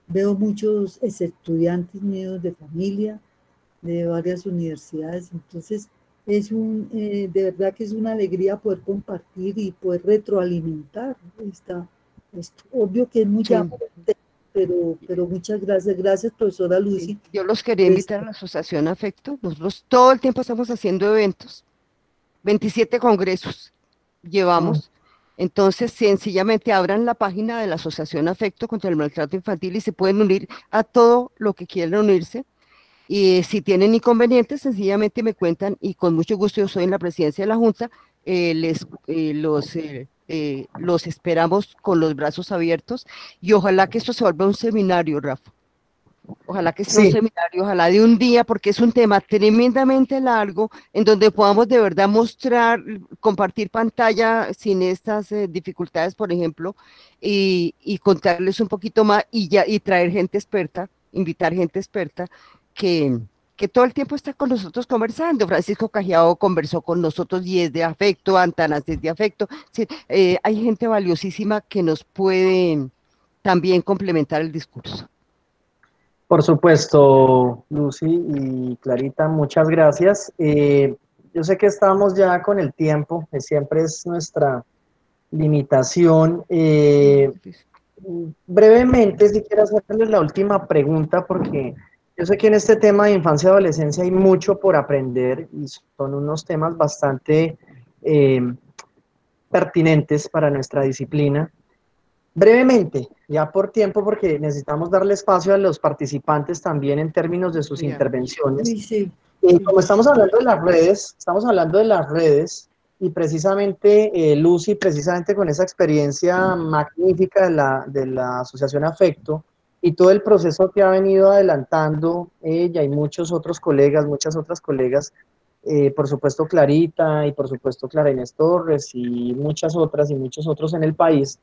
Veo muchos estudiantes míos de familia, de varias universidades, entonces de verdad que es una alegría poder compartir y poder retroalimentar esto. Obvio que es muy Sí. amplio, pero muchas gracias. Gracias, profesora Lucy. Sí, yo los quería invitar a la Asociación Afecto. Nosotros todo el tiempo estamos haciendo eventos, 27 congresos llevamos. Entonces, sencillamente abran la página de la Asociación Afecto contra el Maltrato Infantil y se pueden unir a todo lo que quieran unirse. Y si tienen inconvenientes, sencillamente me cuentan y con mucho gusto, yo soy en la presidencia de la Junta, los esperamos con los brazos abiertos y ojalá que esto se vuelva un seminario, Rafa. Ojalá que sea un seminario, ojalá de un día, porque es un tema tremendamente largo, en donde podamos de verdad mostrar, compartir pantalla sin estas dificultades, por ejemplo, y contarles un poquito más y traer gente experta, invitar gente experta que, que todo el tiempo está con nosotros conversando. Francisco Cajiao conversó con nosotros y es de Afecto, Antanas es de Afecto. Sí, hay gente valiosísima que nos puede también complementar el discurso. Por supuesto, Lucy y Clarita, muchas gracias. Yo sé que estamos ya con el tiempo, que siempre es nuestra limitación. Brevemente, si quiero hacerles la última pregunta, porque yo sé que en este tema de infancia y adolescencia hay mucho por aprender y son unos temas bastante pertinentes para nuestra disciplina. Brevemente, ya por tiempo, porque necesitamos darle espacio a los participantes también en términos de sus intervenciones. Sí. Como estamos hablando de las redes, y precisamente Lucy, precisamente con esa experiencia magnífica de la Asociación Afecto y todo el proceso que ha venido adelantando ella y muchos otros colegas, muchas otras colegas, por supuesto Clarita y por supuesto Clara Inés Torres y muchas otras y muchos otros en el país.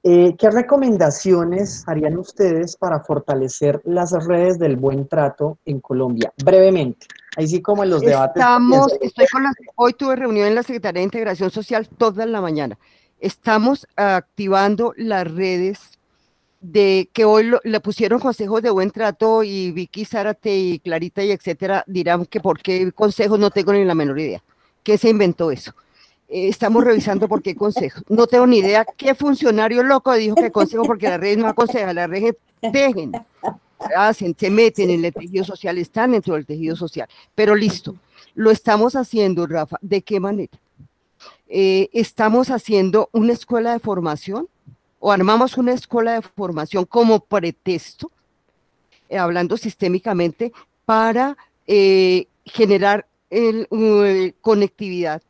¿Qué recomendaciones harían ustedes para fortalecer las redes del buen trato en Colombia? Brevemente, ahí sí como en los debates. Hoy tuve reunión en la Secretaría de Integración Social toda la mañana. Estamos activando las redes de que hoy le pusieron consejos de buen trato y Vicky, Zárate y Clarita y etcétera dirán que por qué consejos no tengo ni la menor idea. ¿Qué se inventó eso? Estamos revisando por qué consejo. No tengo ni idea qué funcionario loco dijo que consejo, porque las redes no aconsejan, las redes tejen, hacen, se meten en el tejido social, están dentro del tejido social. Pero listo, lo estamos haciendo, Rafa. ¿De qué manera? Estamos haciendo una escuela de formación o armamos una escuela de formación como pretexto, hablando sistémicamente, para generar conectividad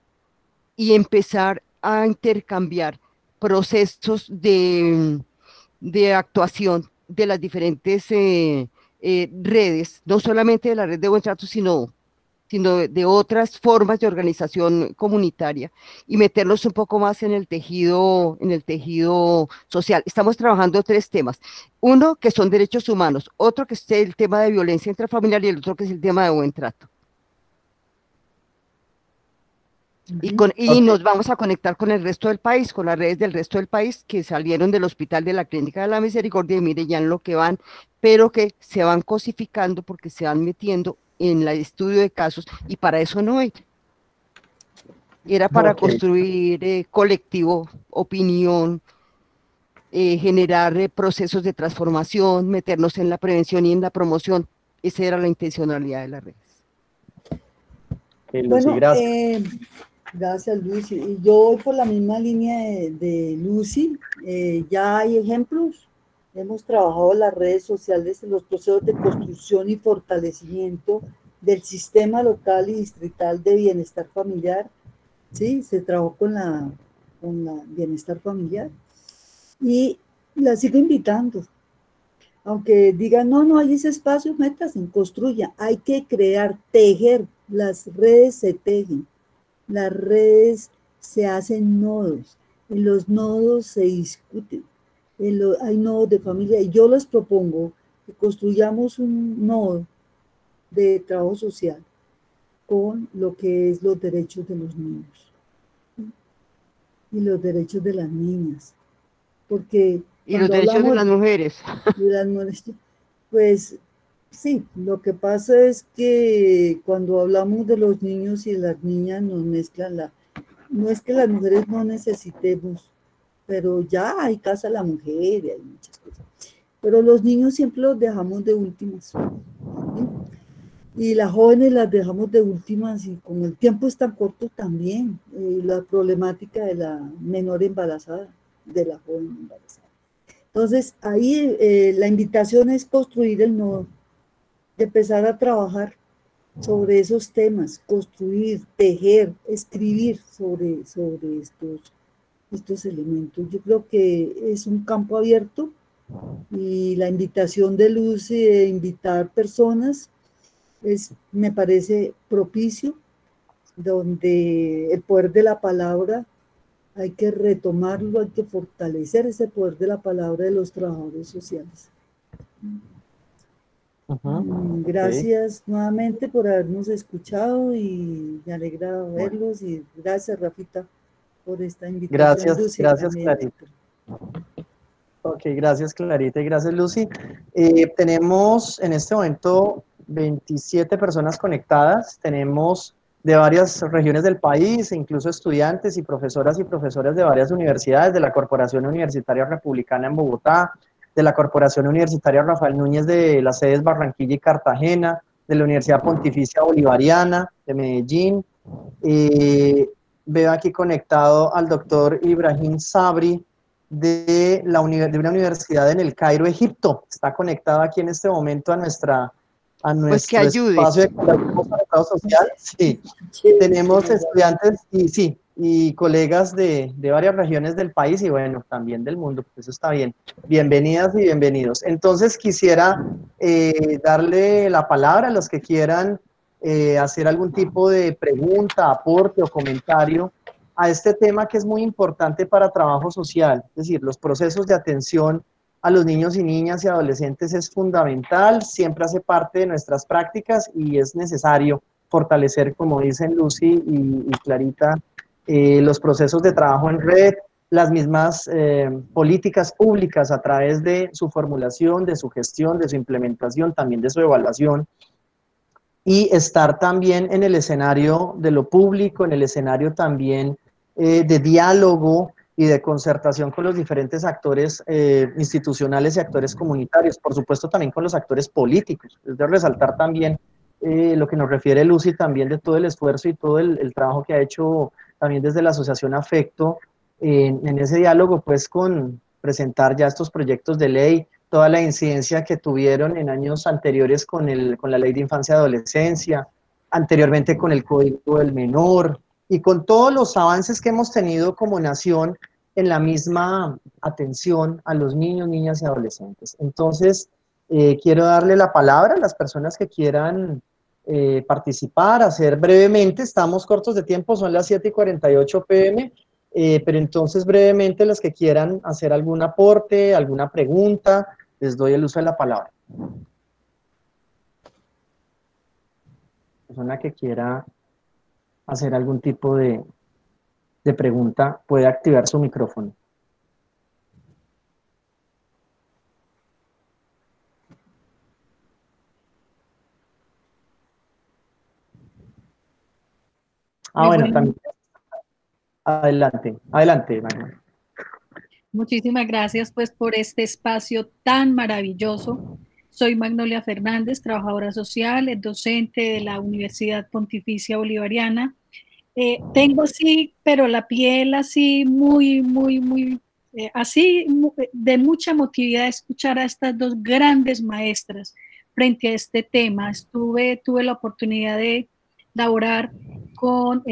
y empezar a intercambiar procesos de actuación de las diferentes redes, no solamente de la red de buen trato, sino de otras formas de organización comunitaria y meterlos un poco más en el tejido social. Estamos trabajando 3 temas. Uno, que son derechos humanos, otro que es el tema de violencia intrafamiliar y el otro que es el tema de buen trato. Y nos vamos a conectar con el resto del país, con las redes del resto del país que salieron del Hospital de la Clínica de la Misericordia y mire ya en lo que van, pero que se van cosificando porque se van metiendo en el estudio de casos y para eso no era para construir colectivo, opinión, generar procesos de transformación, meternos en la prevención y en la promoción. Esa era la intencionalidad de las redes. Bueno, gracias, Lucy. Y yo voy por la misma línea de Lucy. Ya hay ejemplos. Hemos trabajado las redes sociales en los procesos de construcción y fortalecimiento del sistema local y distrital de bienestar familiar. Sí, se trabajó con la bienestar familiar. Y la sigo invitando. Aunque digan, no hay ese espacio, métase, construya. Hay que crear, tejer. Las redes se tejen. Las redes se hacen nodos, en los nodos se discuten, hay nodos de familia y yo les propongo que construyamos un nodo de trabajo social con lo que es los derechos de los niños, ¿sí? Y los derechos de las niñas, porque Y los cuando derechos de hablamos las mujeres. de las mujeres, pues sí, lo que pasa es que cuando hablamos de los niños y de las niñas nos mezclan no es que las mujeres no necesitemos, pero ya hay casa a la mujer y hay muchas cosas. Pero los niños siempre los dejamos de últimas, ¿sí? Y las jóvenes las dejamos de últimas y como el tiempo es tan corto también, la problemática de la menor embarazada, de la joven embarazada. Entonces ahí la invitación es construir el nodo, de empezar a trabajar sobre esos temas, construir, tejer, escribir sobre estos elementos. Yo creo que es un campo abierto y la invitación de Lucy de invitar personas me parece propicio, donde el poder de la palabra hay que retomarlo, hay que fortalecer ese poder de la palabra de los trabajadores sociales. Gracias nuevamente por habernos escuchado y me alegra verlos y gracias Rafita por esta invitación. Gracias Clarita. Ok, gracias Clarita y gracias Lucy. Tenemos en este momento 27 personas conectadas, tenemos de varias regiones del país, incluso estudiantes y profesoras de varias universidades, de la Corporación Universitaria Republicana en Bogotá, de la Corporación Universitaria Rafael Núñez de las sedes Barranquilla y Cartagena, de la Universidad Pontificia Bolivariana de Medellín. Veo aquí conectado al doctor Ibrahim Sabri de una universidad en el Cairo, Egipto. Está conectado aquí en este momento a nuestro Pues que ayude. espacio de conectado social. Sí, tenemos estudiantes y colegas de varias regiones del país y bueno, también del mundo, pues eso está bien. Bienvenidas y bienvenidos. Entonces quisiera darle la palabra a los que quieran hacer algún tipo de pregunta, aporte o comentario a este tema que es muy importante para trabajo social, es decir, los procesos de atención a los niños y niñas y adolescentes es fundamental, siempre hace parte de nuestras prácticas y es necesario fortalecer, como dicen Lucy y Clarita, los procesos de trabajo en red, las mismas políticas públicas a través de su formulación, de su gestión, de su implementación, también de su evaluación, y estar también en el escenario de lo público, en el escenario también de diálogo y de concertación con los diferentes actores institucionales y actores comunitarios, por supuesto también con los actores políticos. Es de resaltar también lo que nos refiere Lucy también de todo el esfuerzo y todo el trabajo que ha hecho también desde la Asociación Afecto en ese diálogo, pues con presentar ya estos proyectos de ley, toda la incidencia que tuvieron en años anteriores con la Ley de Infancia y Adolescencia, anteriormente con el Código del Menor, y con todos los avances que hemos tenido como nación en la misma atención a los niños, niñas y adolescentes. Entonces, quiero darle la palabra a las personas que quieran participar, hacer brevemente, estamos cortos de tiempo, son las 7:48 p.m., pero entonces brevemente los que quieran hacer algún aporte, alguna pregunta, les doy el uso de la palabra. Persona que quiera hacer algún tipo de pregunta puede activar su micrófono. Bueno, también. Adelante, Manuel. Muchísimas gracias pues por este espacio tan maravilloso. Soy Magnolia Fernández, trabajadora social, docente de la Universidad Pontificia Bolivariana. Tengo así, pero la piel así muy, así de mucha emotividad de escuchar a estas dos grandes maestras frente a este tema. Tuve la oportunidad de laborar con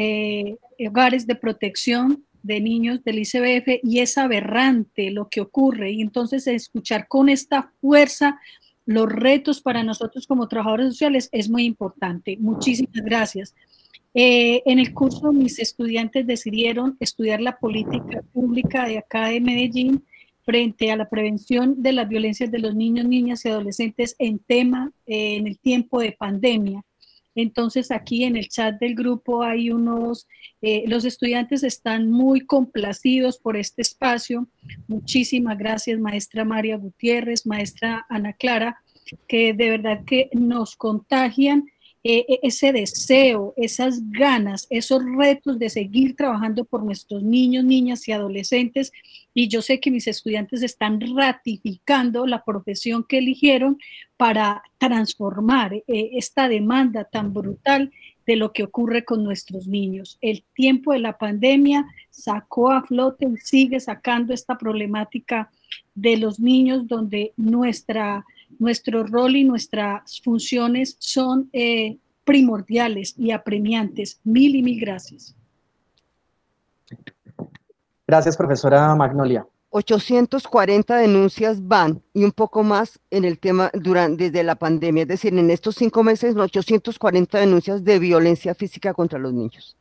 hogares de protección de niños del ICBF y es aberrante lo que ocurre y entonces escuchar con esta fuerza los retos para nosotros como trabajadores sociales es muy importante. Muchísimas gracias. En el curso mis estudiantes decidieron estudiar la política pública de acá de Medellín frente a la prevención de las violencias de los niños, niñas y adolescentes en el tiempo de pandemia. Entonces aquí en el chat del grupo hay los estudiantes están muy complacidos por este espacio. Muchísimas gracias, maestra María Gutiérrez, maestra Ana Clara, que de verdad que nos contagian ese deseo, esas ganas, esos retos de seguir trabajando por nuestros niños, niñas y adolescentes. Y yo sé que mis estudiantes están ratificando la profesión que eligieron para transformar esta demanda tan brutal de lo que ocurre con nuestros niños. El tiempo de la pandemia sacó a flote y sigue sacando esta problemática de los niños, donde nuestro rol y nuestras funciones son primordiales y apremiantes. Mil y mil gracias. Gracias, profesora Magnolia. 840 denuncias van y un poco más en el tema desde la pandemia, es decir, en estos 5 meses, 840 denuncias de violencia física contra los niños.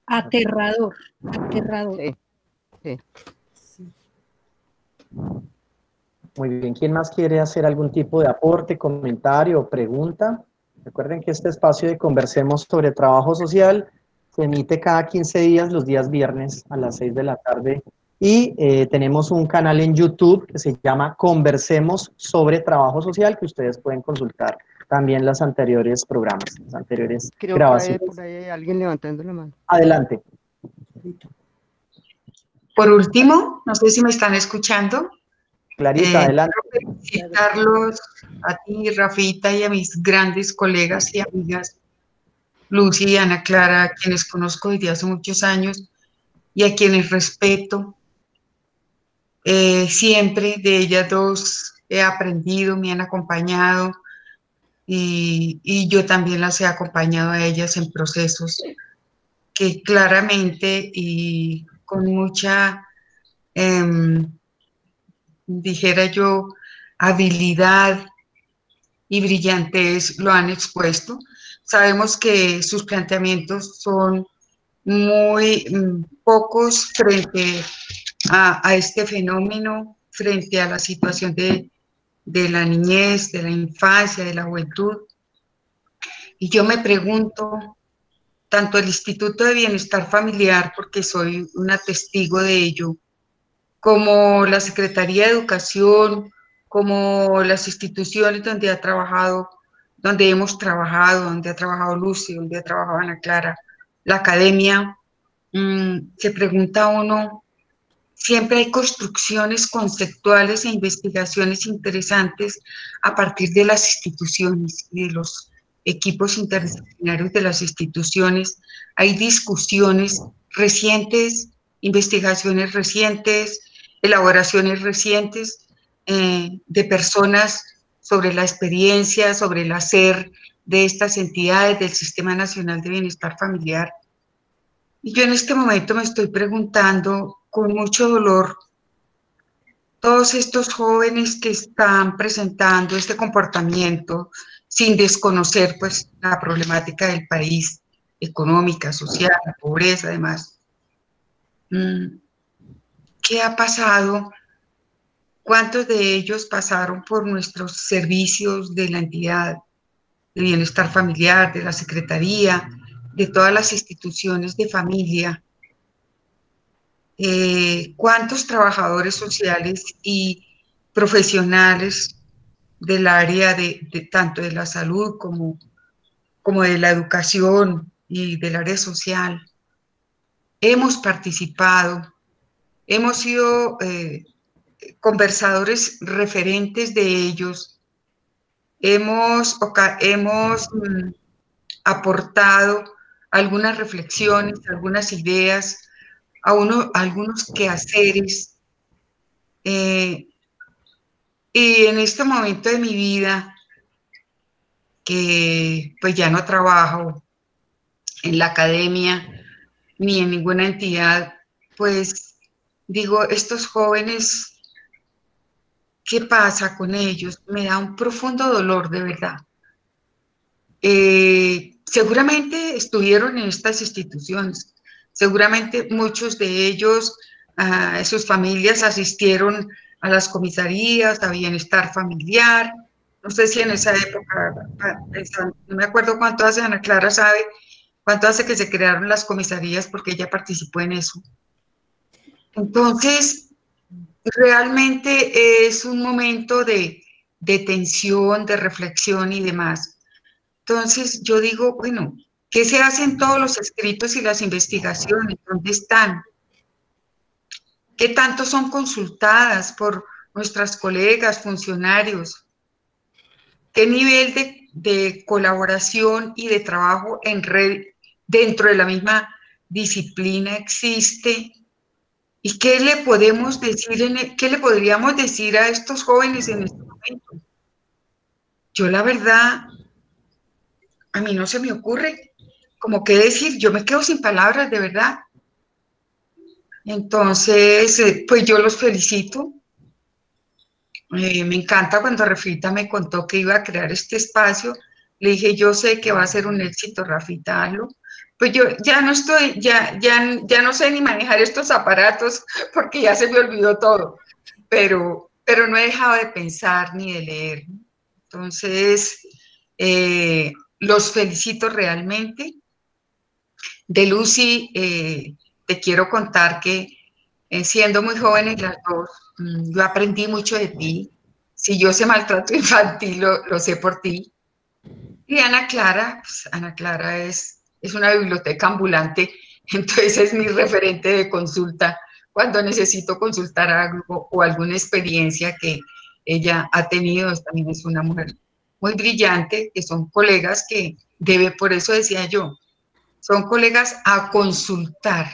Aterrador, aterrador. Sí, sí. Muy bien, ¿quién más quiere hacer algún tipo de aporte, comentario o pregunta? Recuerden que este espacio de Conversemos sobre Trabajo Social se emite cada 15 días, los días viernes a las 6 de la tarde. Y tenemos un canal en YouTube que se llama Conversemos sobre Trabajo Social, que ustedes pueden consultar también los anteriores programas, las anteriores grabaciones. Creo que por ahí hay alguien levantando la mano. Adelante. Por último, no sé si me están escuchando. Clarita, adelante. Quiero felicitarlos a ti, Rafita, y a mis grandes colegas y amigas, Lucy y Ana Clara, a quienes conozco desde hace muchos años y a quienes respeto. Siempre de ellas dos he aprendido, me han acompañado y yo también las he acompañado a ellas en procesos que claramente y con mucha, dijera yo, habilidad y brillantez lo han expuesto. Sabemos que sus planteamientos son muy pocos frente a este fenómeno, frente a la situación de la niñez, de la infancia, de la juventud. Y yo me pregunto, tanto el Instituto de Bienestar Familiar, porque soy una testigo de ello, como la Secretaría de Educación, como las instituciones donde hemos trabajado, donde ha trabajado Lucy, donde ha trabajado Ana Clara, la academia, se pregunta uno, siempre hay construcciones conceptuales e investigaciones interesantes a partir de las instituciones y de los equipos interdisciplinarios de las instituciones. Hay discusiones recientes, investigaciones recientes, elaboraciones recientes de personas sobre la experiencia, sobre el hacer de estas entidades del Sistema Nacional de Bienestar Familiar. Y yo en este momento me estoy preguntando con mucho dolor, todos estos jóvenes que están presentando este comportamiento sin desconocer pues la problemática del país, económica, social, la pobreza, además. ¿Qué ha pasado? ¿Cuántos de ellos pasaron por nuestros servicios de la entidad de bienestar familiar, de la Secretaría, de todas las instituciones de familia? ¿Cuántos trabajadores sociales y profesionales del área de tanto de la salud como de la educación y del área social hemos participado, hemos sido conversadores referentes de ellos, hemos aportado algunas reflexiones, algunas ideas, algunos quehaceres, y en este momento de mi vida, que pues ya no trabajo en la academia ni en ninguna entidad, pues digo, estos jóvenes, ¿qué pasa con ellos? Me da un profundo dolor, de verdad. Seguramente estuvieron en estas instituciones, Seguramente muchos de ellos, sus familias asistieron a las comisarías, a bienestar familiar. No sé si en esa época, no me acuerdo cuánto hace, Ana Clara sabe cuánto hace que se crearon las comisarías porque ella participó en eso. Entonces, realmente es un momento de tensión, de reflexión y demás. Entonces, yo digo, bueno, ¿qué se hacen todos los escritos y las investigaciones? ¿Dónde están? ¿Qué tanto son consultadas por nuestras colegas, funcionarios? ¿Qué nivel de colaboración y de trabajo en red dentro de la misma disciplina existe? ¿Y qué le podemos decir, qué le podríamos decir a estos jóvenes en este momento? Yo la verdad, a mí no se me ocurre como qué decir, yo me quedo sin palabras, de verdad. Entonces, pues yo los felicito. Me encanta cuando Rafita me contó que iba a crear este espacio. Le dije, yo sé que va a ser un éxito, Rafita, hazlo. Pues yo ya no estoy, ya no sé ni manejar estos aparatos porque ya se me olvidó todo, pero no he dejado de pensar ni de leer. Entonces, los felicito realmente. De Lucy, te quiero contar que siendo muy jóvenes las dos, yo aprendí mucho de ti. Si yo sé maltrato infantil, lo sé por ti. Y Ana Clara, pues Ana Clara es una biblioteca ambulante, entonces es mi referente de consulta cuando necesito consultar algo o alguna experiencia que ella ha tenido. También es una mujer muy brillante, que son colegas que debe, por eso decía yo, son colegas a consultar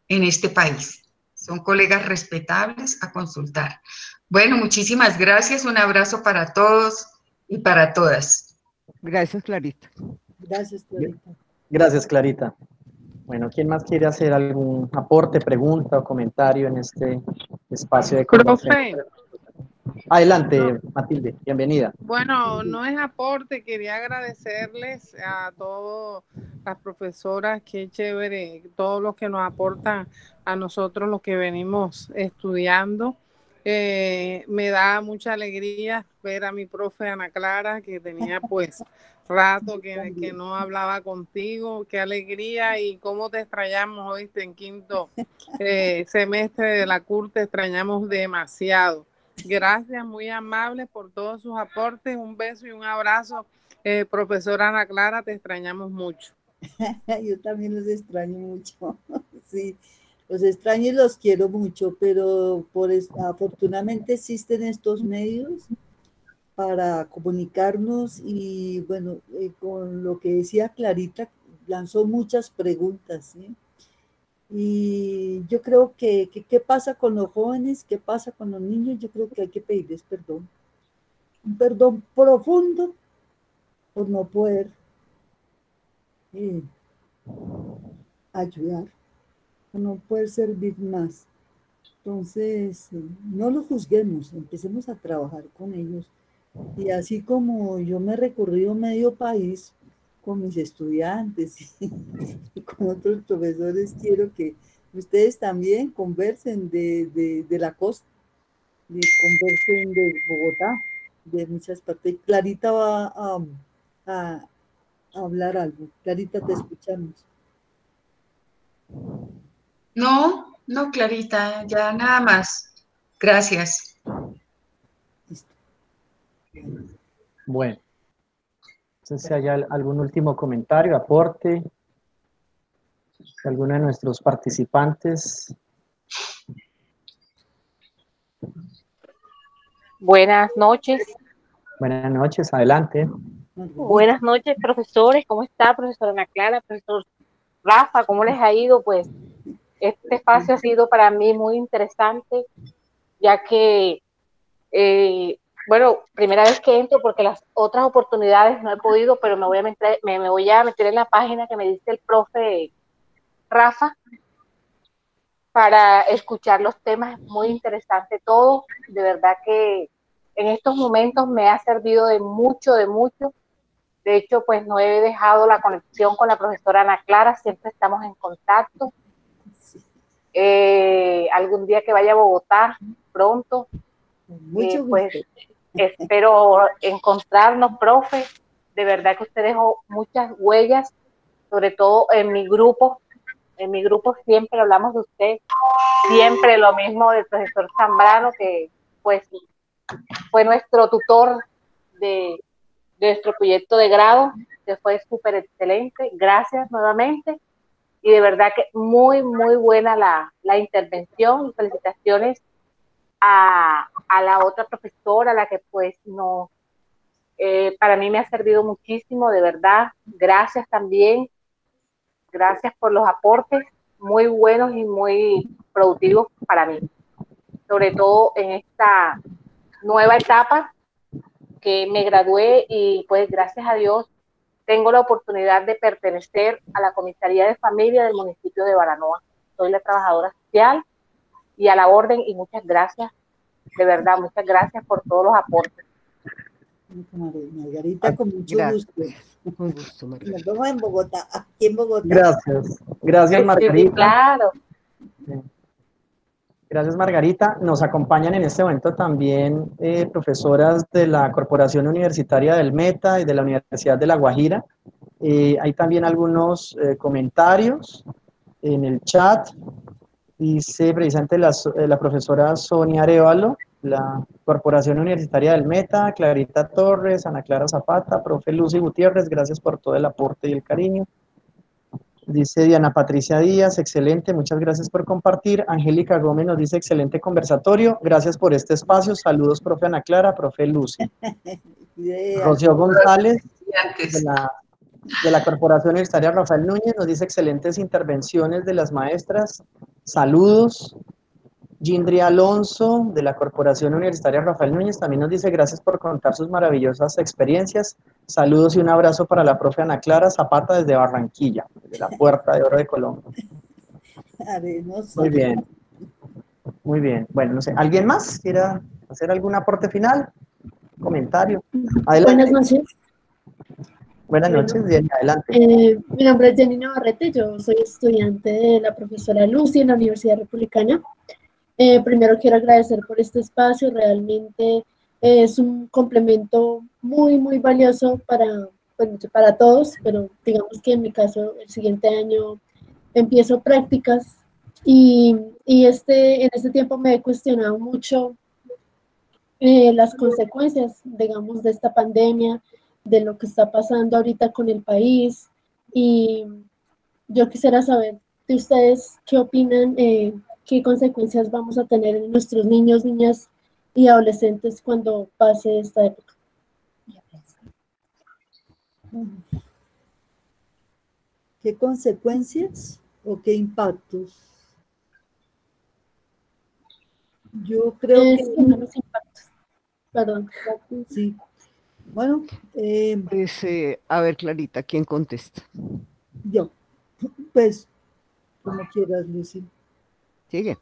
en este país. Son colegas respetables a consultar. Bueno, muchísimas gracias. Un abrazo para todos y para todas. Gracias, Clarita. Gracias, Clarita. Gracias, Clarita. Bueno, ¿quién más quiere hacer algún aporte, pregunta o comentario en este espacio de conversación? Profe. Adelante, Matilde, bienvenida. Bueno, no es aporte, quería agradecerles a todas las profesoras, qué chévere, todos los que nos aportan a nosotros los que venimos estudiando. Me da mucha alegría ver a mi profe Ana Clara, que tenía pues rato que no hablaba contigo. Qué alegría y cómo te extrañamos hoy en quinto semestre de la CUR, te extrañamos demasiado. Gracias, muy amable por todos sus aportes. Un beso y un abrazo. Profesora Ana Clara, te extrañamos mucho. Yo también los extraño mucho. Sí, los extraño y los quiero mucho, pero afortunadamente existen estos medios para comunicarnos y bueno, con lo que decía Clarita, lanzó muchas preguntas, ¿sí? Y yo creo que ¿qué pasa con los jóvenes? ¿Qué pasa con los niños? Yo creo que hay que pedirles perdón. Un perdón profundo por no poder ayudar, por no poder servir más. Entonces, no los juzguemos, empecemos a trabajar con ellos. Y así como yo me he recorrido medio país con mis estudiantes y con otros profesores, quiero que ustedes también conversen de la costa, conversen de Bogotá, de muchas partes. Clarita va a hablar algo. Clarita, te escuchamos. No, no, Clarita, ya nada más. Gracias. Listo. Bueno, entonces si hay algún último comentario, aporte, alguno de nuestros participantes. Buenas noches. Buenas noches, adelante. Buenas noches, profesores. ¿Cómo está, profesora Ana Clara, profesor Rafa? ¿Cómo les ha ido? Pues este espacio ha sido para mí muy interesante, ya que, bueno, primera vez que entro porque las otras oportunidades no he podido, pero me voy a meter en la página que me dice el profe Rafa para escuchar los temas. Muy interesante todo. De verdad que en estos momentos me ha servido de mucho, De hecho, pues no he dejado la conexión con la profesora Ana Clara, siempre estamos en contacto. Algún día que vaya a Bogotá pronto, pues espero encontrarnos, profe. De verdad que usted dejó muchas huellas, sobre todo en mi grupo. En mi grupo siempre hablamos de usted, siempre lo mismo del profesor Zambrano, que pues fue nuestro tutor de nuestro proyecto de grado, que fue súper excelente. Gracias nuevamente. Y de verdad que muy, muy buena la intervención. Felicitaciones a la otra profesora, la que pues no, para mí me ha servido muchísimo, de verdad. Gracias también. Gracias por los aportes muy buenos y muy productivos para mí. Sobre todo en esta nueva etapa que me gradué y pues gracias a Dios tengo la oportunidad de pertenecer a la Comisaría de Familia del municipio de Baranoa. Soy la trabajadora social y a la orden, y muchas gracias, de verdad, muchas gracias por todos los aportes. Margarita, con mucho gusto. Con gusto, Margarita. Nos vemos en Bogotá, aquí en Bogotá. Gracias. Gracias, Margarita. Sí, claro. Gracias, Margarita. Nos acompañan en este momento también profesoras de la Corporación Universitaria del Meta y de la Universidad de La Guajira. Hay también algunos comentarios en el chat. Dice precisamente la profesora Sonia Arevalo, la Corporación Universitaria del Meta, Clarita Torres, Ana Clara Zapata, profe Lucy Gutiérrez, gracias por todo el aporte y el cariño. Dice Diana Patricia Díaz, excelente, muchas gracias por compartir. Angélica Gómez nos dice, excelente conversatorio, gracias por este espacio. Saludos, profe Ana Clara, profe Lucy. Rocío González, de la Corporación Universitaria Rafael Núñez, nos dice, excelentes intervenciones de las maestras. Saludos. Gindri Alonso, de la Corporación Universitaria Rafael Núñez, también nos dice, gracias por contar sus maravillosas experiencias. Saludos y un abrazo para la profe Ana Clara Zapata desde Barranquilla, de la Puerta de Oro de Colombia. Muy bien. Muy bien. Bueno, no sé, ¿alguien más quiera hacer algún aporte final? ¿Comentario? Adelante. Buenas noches. Buenas noches, Jenny, adelante. Mi nombre es Jenny Navarrete, yo soy estudiante de la profesora Lucy en la Universidad Republicana. Primero quiero agradecer por este espacio, realmente es un complemento muy, muy valioso para todos, pero digamos que en mi caso el siguiente año empiezo prácticas y en este tiempo me he cuestionado mucho las consecuencias, digamos, de esta pandemia, de lo que está pasando ahorita con el país, y yo quisiera saber de ustedes qué opinan, qué consecuencias vamos a tener en nuestros niños, niñas y adolescentes cuando pase esta época. ¿Qué consecuencias o qué impactos? Yo creo que... los impactos. Perdón. Sí. Bueno. A ver, Clarita, ¿quién contesta? Yo. Pues, como quieras, Lucy. Sigue.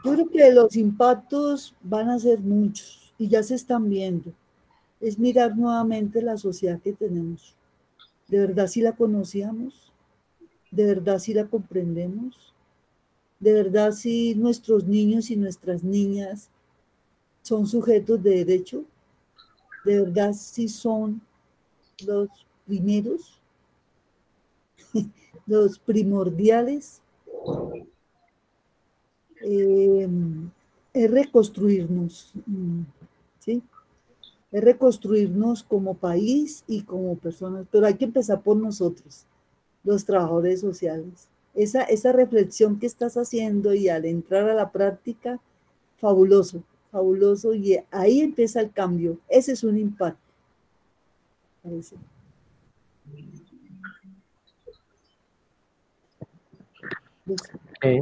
Yo creo que los impactos van a ser muchos y ya se están viendo. Es mirar nuevamente la sociedad que tenemos. ¿De verdad sí la conocíamos? ¿De verdad sí la comprendemos? ¿De verdad sí nuestros niños y nuestras niñas son sujetos de derecho? ¿De verdad sí son los primeros? ¿Los primordiales? Es reconstruirnos, ¿sí? Es reconstruirnos como país y como personas, pero hay que empezar por nosotros, los trabajadores sociales. Esa reflexión que estás haciendo y al entrar a la práctica, fabuloso, fabuloso, y ahí empieza el cambio. Ese es un impacto. Parece. Okay.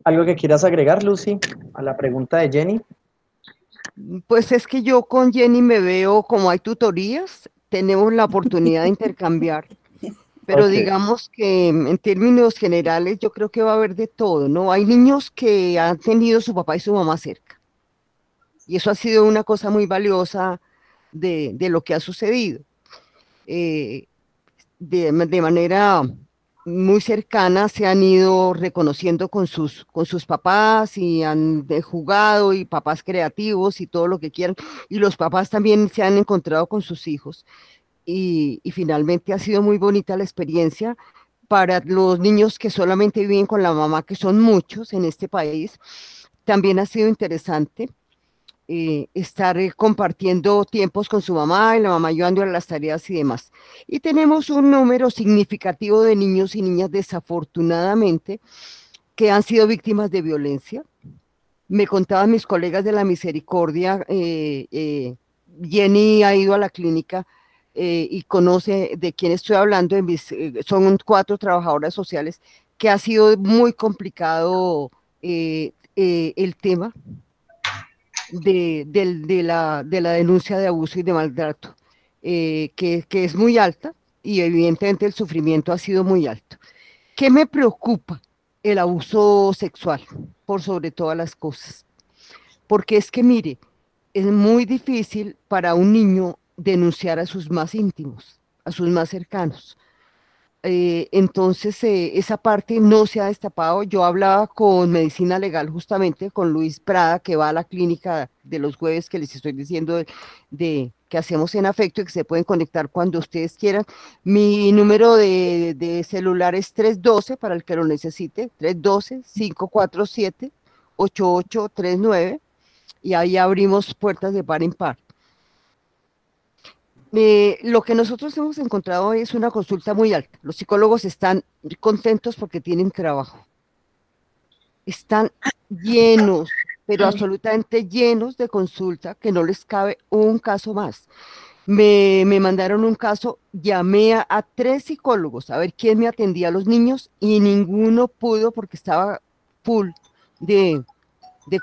¿Algo que quieras agregar, Lucy, a la pregunta de Jenny? Pues es que yo con Jenny me veo como hay tutorías, tenemos la oportunidad de intercambiar, pero digamos que en términos generales yo creo que va a haber de todo, ¿no? Hay niños que han tenido su papá y su mamá cerca, y eso ha sido una cosa muy valiosa de lo que ha sucedido. De manera muy cercana se han ido reconociendo con sus papás y han jugado, y papás creativos y todo lo que quieran, y los papás también se han encontrado con sus hijos, y finalmente ha sido muy bonita la experiencia para los niños que solamente viven con la mamá, que son muchos en este país. También ha sido interesante estar compartiendo tiempos con su mamá y la mamá ayudando a las tareas y demás. Y tenemos un número significativo de niños y niñas, desafortunadamente, que han sido víctimas de violencia. Me contaban mis colegas de la Misericordia, Jenny ha ido a la clínica y conoce de quién estoy hablando, son 4 trabajadoras sociales, que ha sido muy complicado el tema de la denuncia de abuso y de maltrato, que es muy alta, y evidentemente el sufrimiento ha sido muy alto. ¿Qué me preocupa? El abuso sexual, por sobre todas las cosas. Porque es que, mire, es muy difícil para un niño denunciar a sus más íntimos, a sus más cercanos. Entonces, esa parte no se ha destapado. Yo hablaba con Medicina Legal, justamente con Luis Prada, que va a la clínica de los jueves, que les estoy diciendo que hacemos en Afecto, y que se pueden conectar cuando ustedes quieran. Mi número de celular es 312, para el que lo necesite, 312-547-8839, y ahí abrimos puertas de par en par. Lo que nosotros hemos encontrado es una consulta muy alta. Los psicólogos están contentos porque tienen trabajo. Están llenos, pero absolutamente llenos de consulta, que no les cabe un caso más. Me mandaron un caso, llamé a 3 psicólogos a ver quién me atendía a los niños, y ninguno pudo porque estaba full de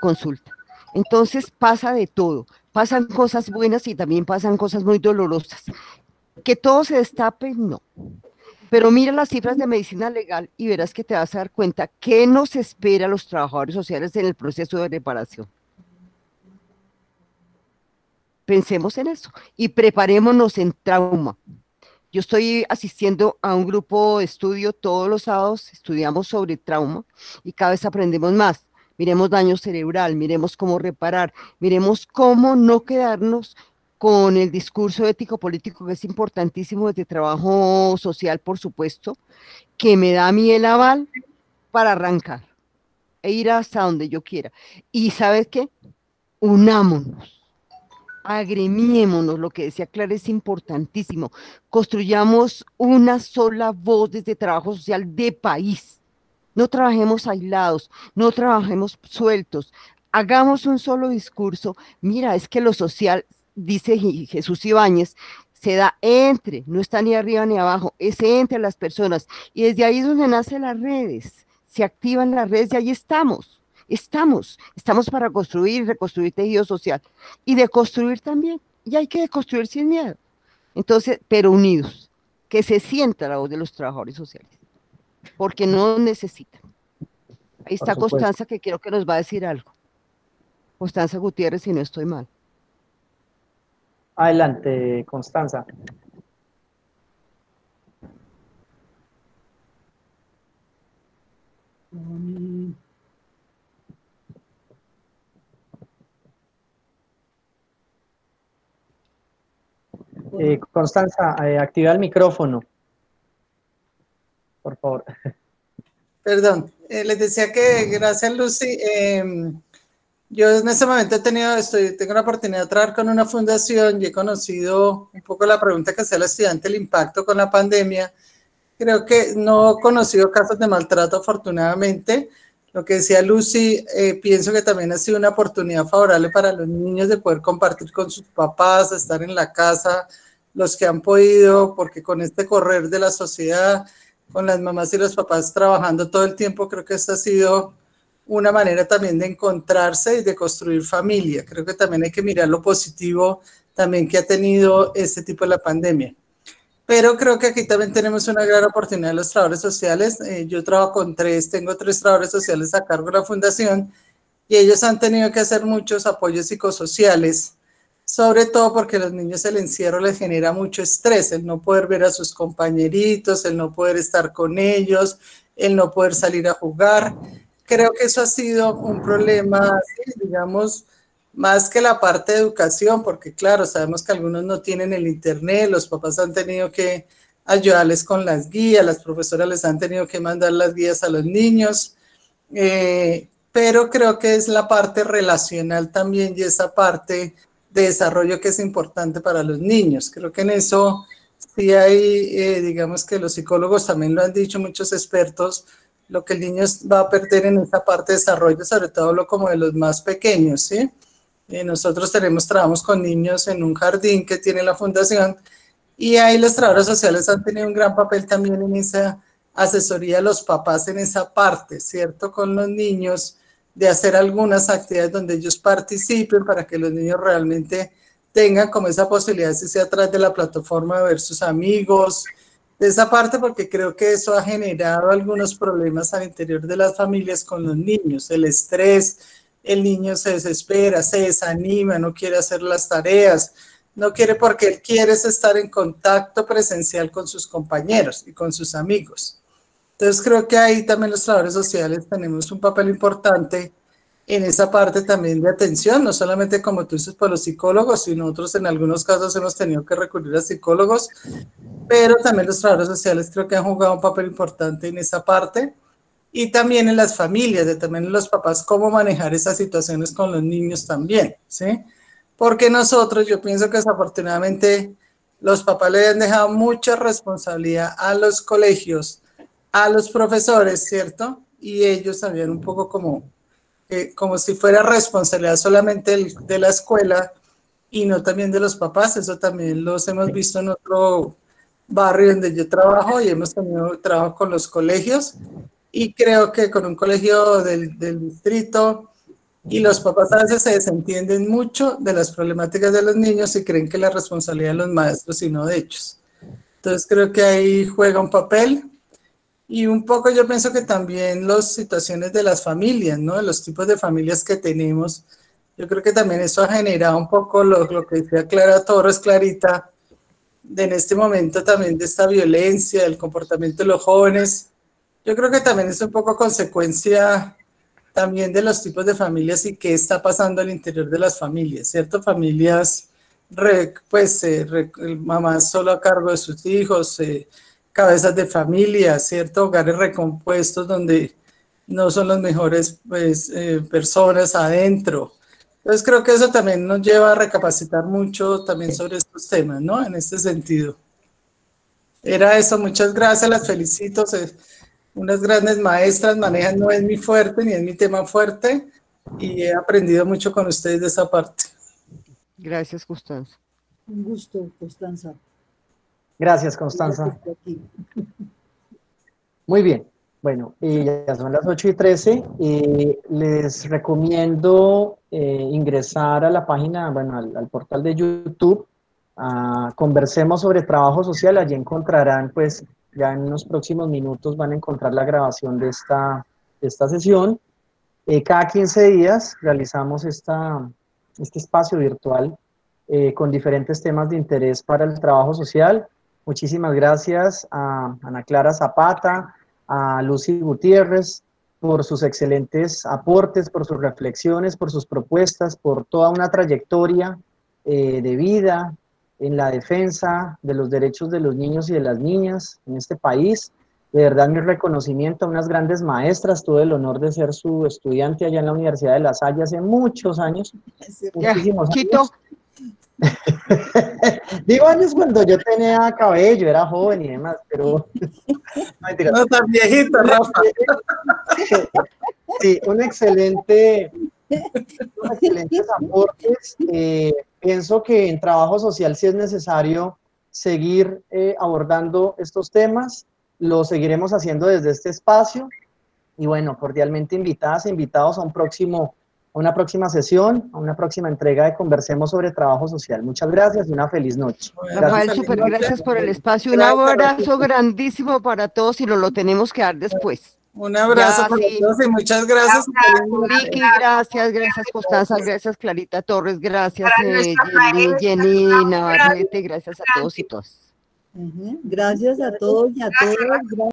consulta. Entonces pasa de todo. Pasan cosas buenas y también pasan cosas muy dolorosas. Que todo se destape, no. Pero mira las cifras de Medicina Legal y verás que te vas a dar cuenta qué nos espera a los trabajadores sociales en el proceso de reparación. Pensemos en eso y preparémonos en trauma. Yo estoy asistiendo a un grupo de estudio todos los sábados, estudiamos sobre trauma y cada vez aprendemos más. Miremos daño cerebral, miremos cómo reparar, miremos cómo no quedarnos con el discurso ético-político, que es importantísimo, desde trabajo social, por supuesto, que me da a mí el aval para arrancar e ir hasta donde yo quiera. Y ¿sabes qué? Unámonos, agremiémonos, lo que decía Clara es importantísimo, construyamos una sola voz desde trabajo social de país. No trabajemos aislados, no trabajemos sueltos, hagamos un solo discurso. Mira, es que lo social, dice Jesús Ibáñez, se da entre, no está ni arriba ni abajo, es entre las personas. Y desde ahí es donde nacen las redes, se activan las redes y ahí estamos para construir y reconstruir tejido social. Y deconstruir también, y hay que deconstruir sin miedo. Entonces, pero unidos, que se sienta la voz de los trabajadores sociales, porque no necesitan. Ahí está Constanza, que creo que nos va a decir algo. Constanza Gutiérrez, si no estoy mal. Adelante, Constanza. Constanza, activa el micrófono, por favor. Perdón, les decía que gracias, Lucy. Yo en este momento tengo la oportunidad de trabajar con una fundación y he conocido un poco la pregunta que hacía la estudiante, el impacto con la pandemia. Creo que no he conocido casos de maltrato, afortunadamente. Lo que decía Lucy, pienso que también ha sido una oportunidad favorable para los niños de poder compartir con sus papás, estar en la casa, los que han podido, porque con este correr de la sociedad, con las mamás y los papás trabajando todo el tiempo, creo que esta ha sido una manera también de encontrarse y de construir familia. Creo que también hay que mirar lo positivo también que ha tenido este tipo de la pandemia. Pero creo que aquí también tenemos una gran oportunidad de los trabajadores sociales. Yo trabajo tengo 3 trabajadores sociales a cargo de la fundación y ellos han tenido que hacer muchos apoyos psicosociales sobre todo porque a los niños el encierro les genera mucho estrés, el no poder ver a sus compañeritos, el no poder estar con ellos, el no poder salir a jugar. Creo que eso ha sido un problema, sí, digamos, más que la parte de educación, porque claro, sabemos que algunos no tienen el internet, los papás han tenido que ayudarles con las guías, las profesoras les han tenido que mandar las guías a los niños, pero creo que es la parte relacional también y esa parte de desarrollo que es importante para los niños. Creo que en eso sí hay, digamos que los psicólogos también lo han dicho, muchos expertos, lo que el niño va a perder en esta parte de desarrollo, sobre todo lo como de los más pequeños, ¿sí? Nosotros trabajamos con niños en un jardín que tiene la fundación y ahí los trabajadores sociales han tenido un gran papel también en esa asesoría a los papás en esa parte, ¿cierto? Con los niños, de hacer algunas actividades donde ellos participen para que los niños realmente tengan como esa posibilidad, si sea a través de la plataforma, de ver sus amigos, de esa parte, porque creo que eso ha generado algunos problemas al interior de las familias con los niños, el estrés, el niño se desespera, se desanima, no quiere hacer las tareas, no quiere porque él quiere estar en contacto presencial con sus compañeros y con sus amigos. Entonces creo que ahí también los trabajadores sociales tenemos un papel importante en esa parte también de atención, no solamente como tú dices por los psicólogos, sino nosotros en algunos casos hemos tenido que recurrir a psicólogos, pero también los trabajadores sociales creo que han jugado un papel importante en esa parte y también en las familias, también en los papás, cómo manejar esas situaciones con los niños también, ¿sí? Porque nosotros, yo pienso que desafortunadamente los papás le han dejado mucha responsabilidad a los colegios, a los profesores, ¿cierto? Y ellos también un poco como si fuera responsabilidad solamente de la escuela y no también de los papás. Eso también los hemos visto en otro barrio donde yo trabajo y hemos tenido trabajo con los colegios y creo que con un colegio del distrito y los papás a veces se desentienden mucho de las problemáticas de los niños y creen que la responsabilidad de los maestros y no de ellos. Entonces creo que ahí juega un papel. Y un poco yo pienso que también las situaciones de las familias, ¿no? De los tipos de familias que tenemos. Yo creo que también eso ha generado un poco lo que decía Clara Torres, Clarita, de en este momento también de esta violencia, del comportamiento de los jóvenes. Yo creo que también es un poco consecuencia también de los tipos de familias y qué está pasando al interior de las familias, ¿cierto? Familias, mamás solo a cargo de sus hijos, cabezas de familia, ¿cierto? Hogares recompuestos donde no son las mejores personas adentro. Entonces creo que eso también nos lleva a recapacitar mucho también sobre estos temas, ¿no? En este sentido. Era eso, muchas gracias, las felicito. Unas grandes maestras, manejan, no es mi fuerte ni es mi tema fuerte y he aprendido mucho con ustedes de esa parte. Gracias, Constanza. Un gusto, Constanza. Gracias, Constanza. Muy bien. Bueno, ya son las 8:13. Les recomiendo ingresar a la página, bueno, al portal de YouTube. Conversemos sobre trabajo social. Allí encontrarán, pues, ya en unos próximos minutos van a encontrar la grabación de esta sesión. Cada 15 días realizamos este espacio virtual con diferentes temas de interés para el trabajo social. Muchísimas gracias a Ana Clara Zapata, a Lucy Gutiérrez, por sus excelentes aportes, por sus reflexiones, por sus propuestas, por toda una trayectoria de vida en la defensa de los derechos de los niños y de las niñas en este país. De verdad, mi reconocimiento a unas grandes maestras. Tuve el honor de ser su estudiante allá en la Universidad de La Salle hace muchos años, muchísimos años. Digo años cuando yo tenía cabello, era joven y demás, pero no tan viejito, Rafa. Sí, excelentes aportes. Pienso que en trabajo social sí es necesario seguir abordando estos temas. Lo seguiremos haciendo desde este espacio y bueno, cordialmente invitadas e invitados a una próxima sesión, a una próxima entrega de Conversemos sobre Trabajo Social. Muchas gracias y una feliz noche. Rafael, súper gracias por el espacio. Un abrazo grandísimo para todos y lo tenemos que dar después. Un abrazo Ya, para sí. todos y muchas gracias. Vicky, gracias Constanza, gracias Clarita Torres, gracias Para nuestra Jenny, maestra, Jenny Navarrete, gracias a todos y todas. Gracias a todos y a todas.